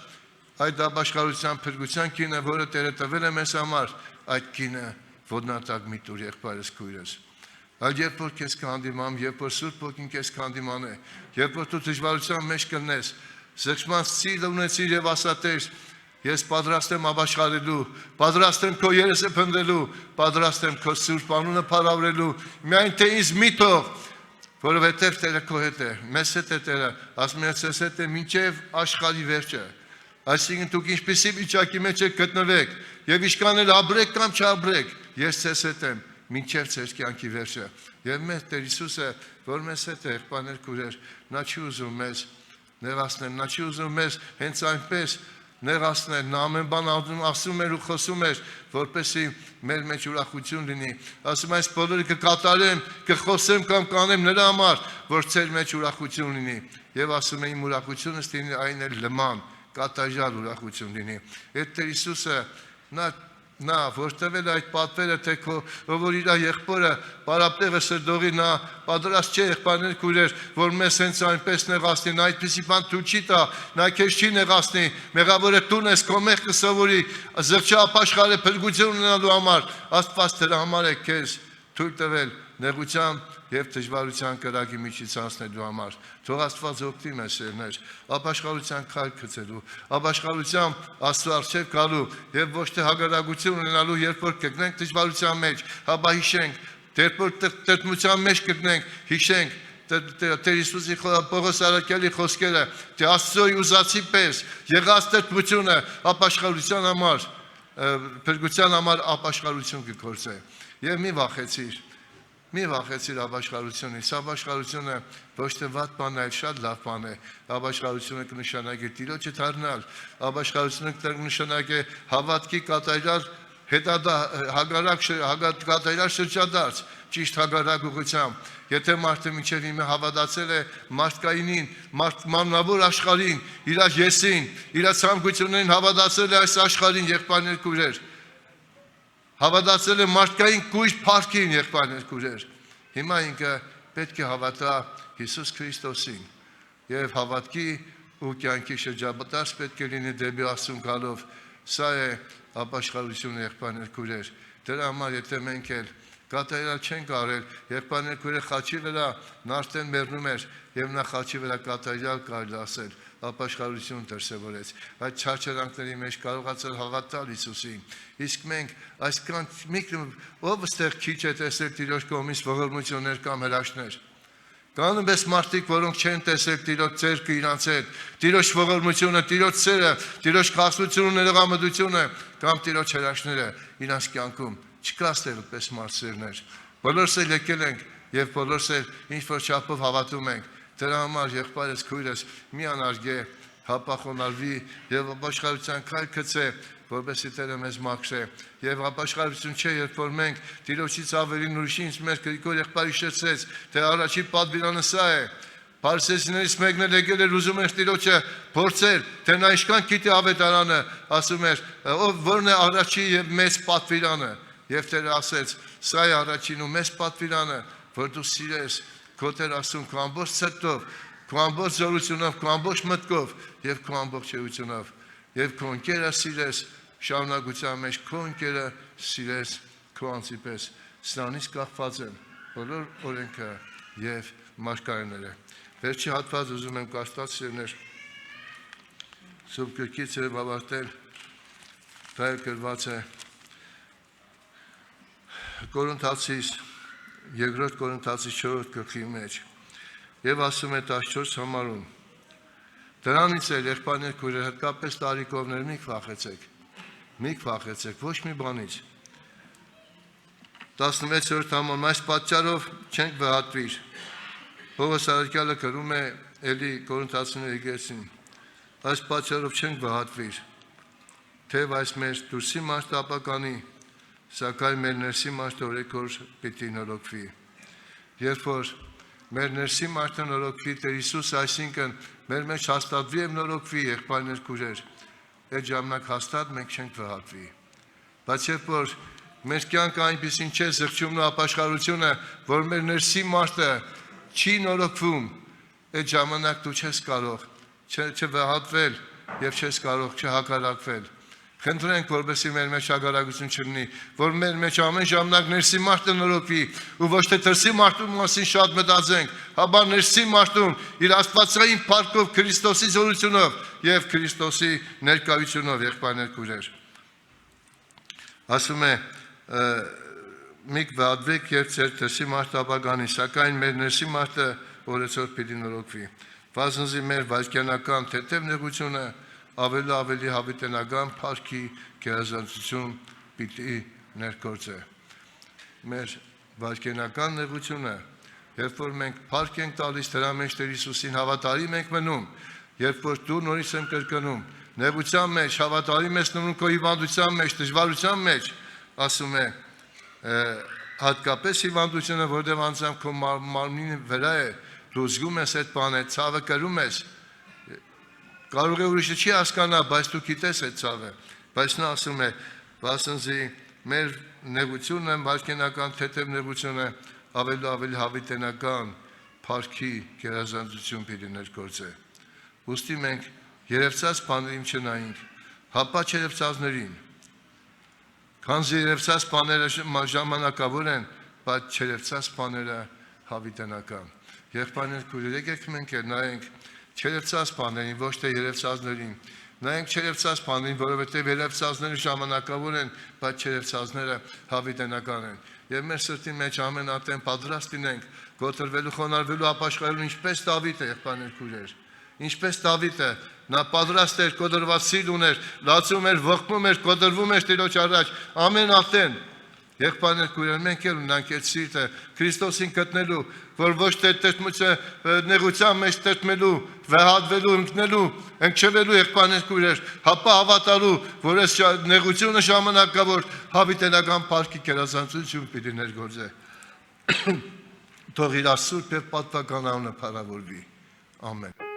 այդ ապաշխարության փրկության գինը, որը Տերը տվել է մեզ համար, այդ գինը ոտնատակ մի տուր եղբայրս քույրս։ Այլ երբ որ քեզ կհանդիման, երբ որ Սուրբ Ոգին քեզ կհանդիմանե, երբ որ դու դժվարության մեջ կլնես, զղջման սիրտ ունեցիր եւ ասա Տեր, ես պատրաստ եմ ապաշխարելու, պատրաստ եմ քո երեսը փնտրելու, պատրաստ եմ քո Սուրբ անունը փառավորելու, միայն թե ինձ մի թող, որովհետև Տերը քո հետ է, մեզ հետ է Տերը, ասում եմ ես հետ է մինչև աշխարհի վերջը։ Այսինքն դուք ինչպեսի վիճակի մեջ եք գտնվեք եւ ինչքան էլ ապրեք կամ չապրեք, ես ցես հետ եմ մինչև ձեր կյանքի վերջը։ Եվ մեր Տեր Հիսուսը, որ մեզ հետ է, եղբայրներ քույրեր, նա չի ուզում մեզ նեղացնել, նա չի ուզում մեզ հենց այնպես նեղացնել, նա ամեն բան ասում էր ու խոսում էր, որպեսզի մեր մեջ ուրախություն լինի։ Ասում այս բոլորը կկատարեմ, կխոսեմ կամ կանեմ նրա համար, որ ձեր մեջ ուրախություն լինի։ Եվ ասում է իմ ուրախությունս լինի այն էլ լման, կատարյալ ուրախություն լինի։ Այդ Տեր Հիսուսը նա որ տվել այդ պատվերը, թե որ իր եղբորը Պարապտեղը Սրդողի նա պատրաստ չէ եղբայրներ քույրեր, որ մեզ հենց այնպես նեղացնի, նա այդպիսի բան թույլ չի տա, նա քեզ չի նեղացնի, մեղավորը տուն ես, քո մեղքը սովորի, զղջա ապաշխարը փրկություն ունենալու համար, Աստված դրա համար է քեզ թույլ տվել նեղությամբ եւ դժվարության կրակի միջից անցնելու համար։ Թող Աստված օգնի մեզ սերներ, ապաշխարության քայլ գցելու, ապաշխարությամբ Աստծո առջև գալու եւ ոչ թե հագարակություն ունենալու, երբ որ կգնենք դժվարության մեջ, հաբա հիշենք, երբ որ տրտմության մեջ կգնենք, հիշենք Տեր Հիսուսի Պողոս Արաքյալի խոսքերը, թե Աստծոյ ուզածի պես եղած տրտմությունը ապաշխարության համար, փրկության համար ապաշխարություն կգործե։ Եվ մի վախեցիր ապաշխարությունից, ապաշխարությունը ոչ թե վատ բան է, այլ շատ լավ բան է, ապաշխարությունը կնշանակի Տիրոջը դառնալ, ապաշխարությունը կնշանակի հավատքի կատարյալ կատարյալ շրջադարձ, ճիշտ հագարակ ուղղությամբ, եթե մարդը մինչև իմը հավատացել է մարդկայինին, մաննավոր աշխարհին, իր եսին, իր ցանկություններին հավատացել է այս աշխարհին, եղբայրներ քույրեր, հավատացել է մարդկային կույր փառքին, եղբայրներ քույրեր, հիմա ինքը պետք է հավատա Հիսուս Քրիստոսին եւ հավատքի ու կյանքի շրջադարձ պետք է լինի դեպի Աստծուն գալով, սա է ապաշխարությունը, եղբայրներ քույրեր, դրա համար եթե մենք էլ կատարյալ չենք արել, եղբայրներ քույրեր խաչի վրա նա արդեն մեռնում էր եւ նա խաչի վրա կատարյալ կարելի ասել, ապաշխարություն դրսևորեց, այդ չարչարանքների մեջ կարողացել հավատալ Հիսուսին, իսկ մենք այսքան ով ստեղ քիչ է տեսել Տիրոջ կողմից ողորմություններ կամ հրաշքներ, կան նույնպես մարդիկ, որոնք չեն տեսել Տիրոջ ձեռքը իրանց հետ, Տիրոջ ողորմությունը, Տիրոջ սերը, Տիրոջ խաղաղությունը, ներողամտությունը կամ Տիրոջ հրաշքները իրանց կյանքում չկա ստեղ պես մարսերներ։ Բոլորս էլ եկել ենք եւ բոլորս էլ ինչ որ չափով հավատում ենք։ Դրա համար եղբայրս քույրս մի անարգե հապախոնալվի եւ ապաշխարության քայլ գցե, որովհետեւ Տերը մեզ մաքրե։ Եվ ապաշխարություն չէ, երբ որ մենք Տիրոջից ավելի ուրիշին մեր Գրիգոր եղբայրը հիշեցրեց, թե առաջի պատվիրանը սա է։ Փարիսեցիներից մեկն էլ եկել էր ուզում էր Տիրոջը փորձել, թե նա ինչքան գիտի ավետարանը, ասում էր, ով որն է առաջի եւ մեծ պատվիրանը։ Եվ Տերը ասեց, սա է առաջին ու մեծ պատվիրանը, որ դու սիրես քո Տեր Աստծուն քո ամբողջ սրտով, քո ամբողջ զորությունով, քո ամբողջ մտքով եւ քո ամբողջ էությունով, եւ քո ընկերը սիրես, շարունակության մեջ քո ընկերը սիրես քո անձի պես։ Սրանից կախված են բոլոր օրենքը եւ մարգարեները։ Վերջի հատված ուզում եմ Աստված սիրներ Սուրբ Գրքից ավարտել, դա գրված է երկրորդ Կորինթացիս 4 գլխի մեջ եւ ասում է 14 համարում դրանից էլ եղբայրներ քույրեր հատկապես տարիքովներ մի քվախեցեք ոչ մի բանից 16-րդ համարում այս պատճառով չենք վհատվիր Պողոս Արաքյալը գրում է էլի Կորինթացիների եկեղեցին այս պատճառով չենք վհատվիր թեև այս մեր դուրսի մարդը ապականի Սակայն մեր ներսի մարդը օրեկօր պիտի նորոգվի։ Երբ որ մեր ներսի մարդը նորոգվի, Տեր Հիսուս, այսինքն մեր մեջ հաստատվի եւ նորոգվի, եղբայրներ քույրեր, այդ ժամանակ հաստատ մենք չենք վհատվի։ Բայց երբ որ մեր կյանքը այնպեսին չէ, զղջումն ու ապաշխարությունը, որ մեր ներսի մարդը չի նորոգվում, այդ ժամանակ դու չես կարող չվհատվել եւ չես կարող չհակառակվել։ Խնդրենք, որպեսզի մեր մեջ հագարակություն չլինի, որ մեր մեջ ամեն ժամանակ ներսի մարդը նորոգվի ու ոչ թե դրսի մարդու մասին շատ մտածենք, հաբա ներսի մարդուն իր աստվածային փառքով Քրիստոսի զորությունով եւ Քրիստոսի ներկայությունով եղբայրներ քույրեր։ Ասում է մի վհատվեք եւ ձեր դրսի մարդը ապագանի, սակայն մեր ներսի մարդը օրեցօր պիտի նորոգվի։ Վասնզի մեր վայրկյանական թեթև նեղությունը ավելի հավիտենական փառքի գերազանցություն պիտի ներգործե։ Մեր վայրկենական նեղությունը, երբ որ մենք փառք ենք տալիս դրա մեջ Տեր Հիսուսին հավատարիմ ենք մնում, երբ որ դու նորից եմ կրկնում, նեղության մեջ հավատարիմ ես մնում քո հիվանդության մեջ, դժվարության մեջ, ասում է, հատկապես հիվանդությունը, որտեղ անձամբ քո մարմնի վրա է, դու զգում ես այդ բանը, ցավը կրում ես, կարող է ուրիշը չի հասկանա, բայց դու գիտես այդ ցավը, բայց նա ասում է, վասնզի մեր նեղությունը, վայրկենական թեթև նեղությունը ավելի հավիտենական փառքի գերազանցություն պիտի ներգործե։ Ուստի մենք երևցած բաներին չնայինք, հապա չերևցածներին, քանզի երևցած բաները ժամանակավոր են, բայց չերևցած բաները հավիտենական։ Եղբայրներ քույրեր, եկեք մենք նայենք չերևցած բաներին, ոչ թե երևցածներին։ Նայենք չերևցած բաներին, որովհետև երևցածները ժամանակավոր են, բայց չերևցածները հավիտենական են։ Եվ մեր սրտի մեջ ամեն ատեն պատրաստ լինենք գոտրվելու, խոնարհվելու ապաշխարելու, ինչպես Դավիթը, եղբայրներ քույրեր։ Ինչպես Դավիթը, նա պատրաստ էր, կոտրված սիրտ ուներ, լացում էր, ողբում էր, կոտրվում էր Տիրոջ առաջ, ամեն ատեն։ Եղբայրներ քույրեր, մենք էլ ունենք այդ սիրտը Քրիստոսին գտնելու, որ ոչ թե նեղության մեջ տրտմելու, վեհատվելու, ընկնելու, ընկճվելու եղբայրներ քույրեր, հապա հավատալու, որ այս նեղությունը ժամանակավոր հավիտենական փառքի գերազանցություն պիտի ներգործե։ Թող իր սուրբ եւ պատվական անունը փառավորվի։ Ամեն։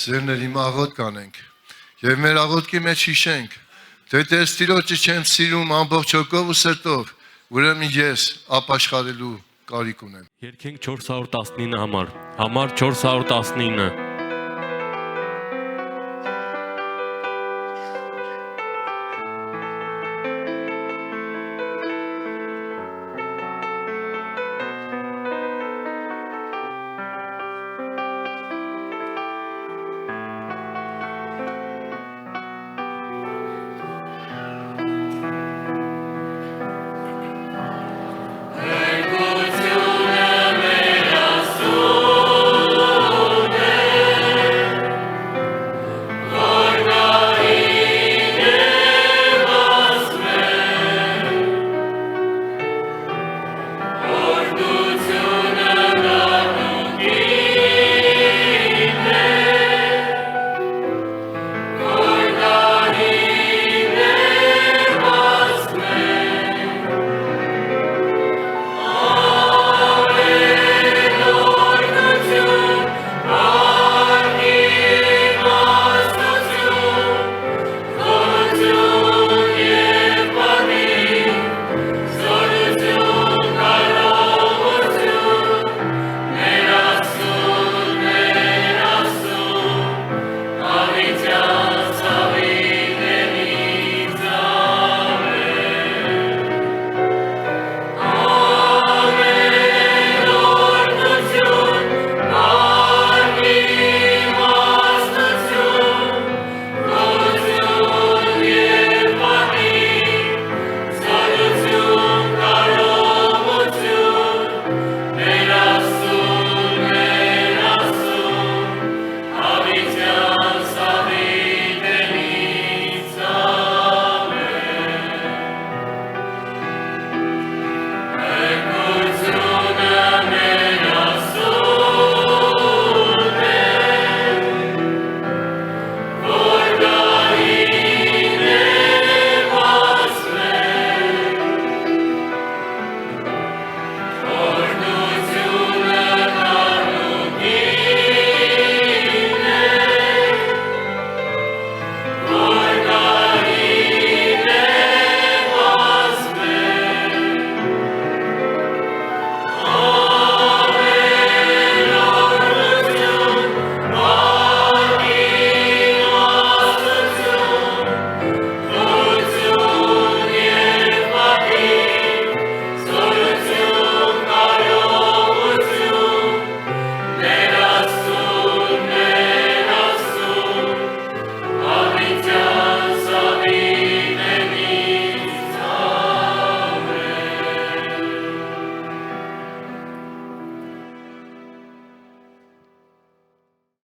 Սերներ իմ աղոտ կանենք եւ մեր աղոտքի մեջ հիշենք թե Տեր Տիրոջը չեմ սիրում ամբողջ հոգով ու սրտով, ուրեմն ես ապաշխարելու կարիք ունեմ։ Երկենք 419 համար 419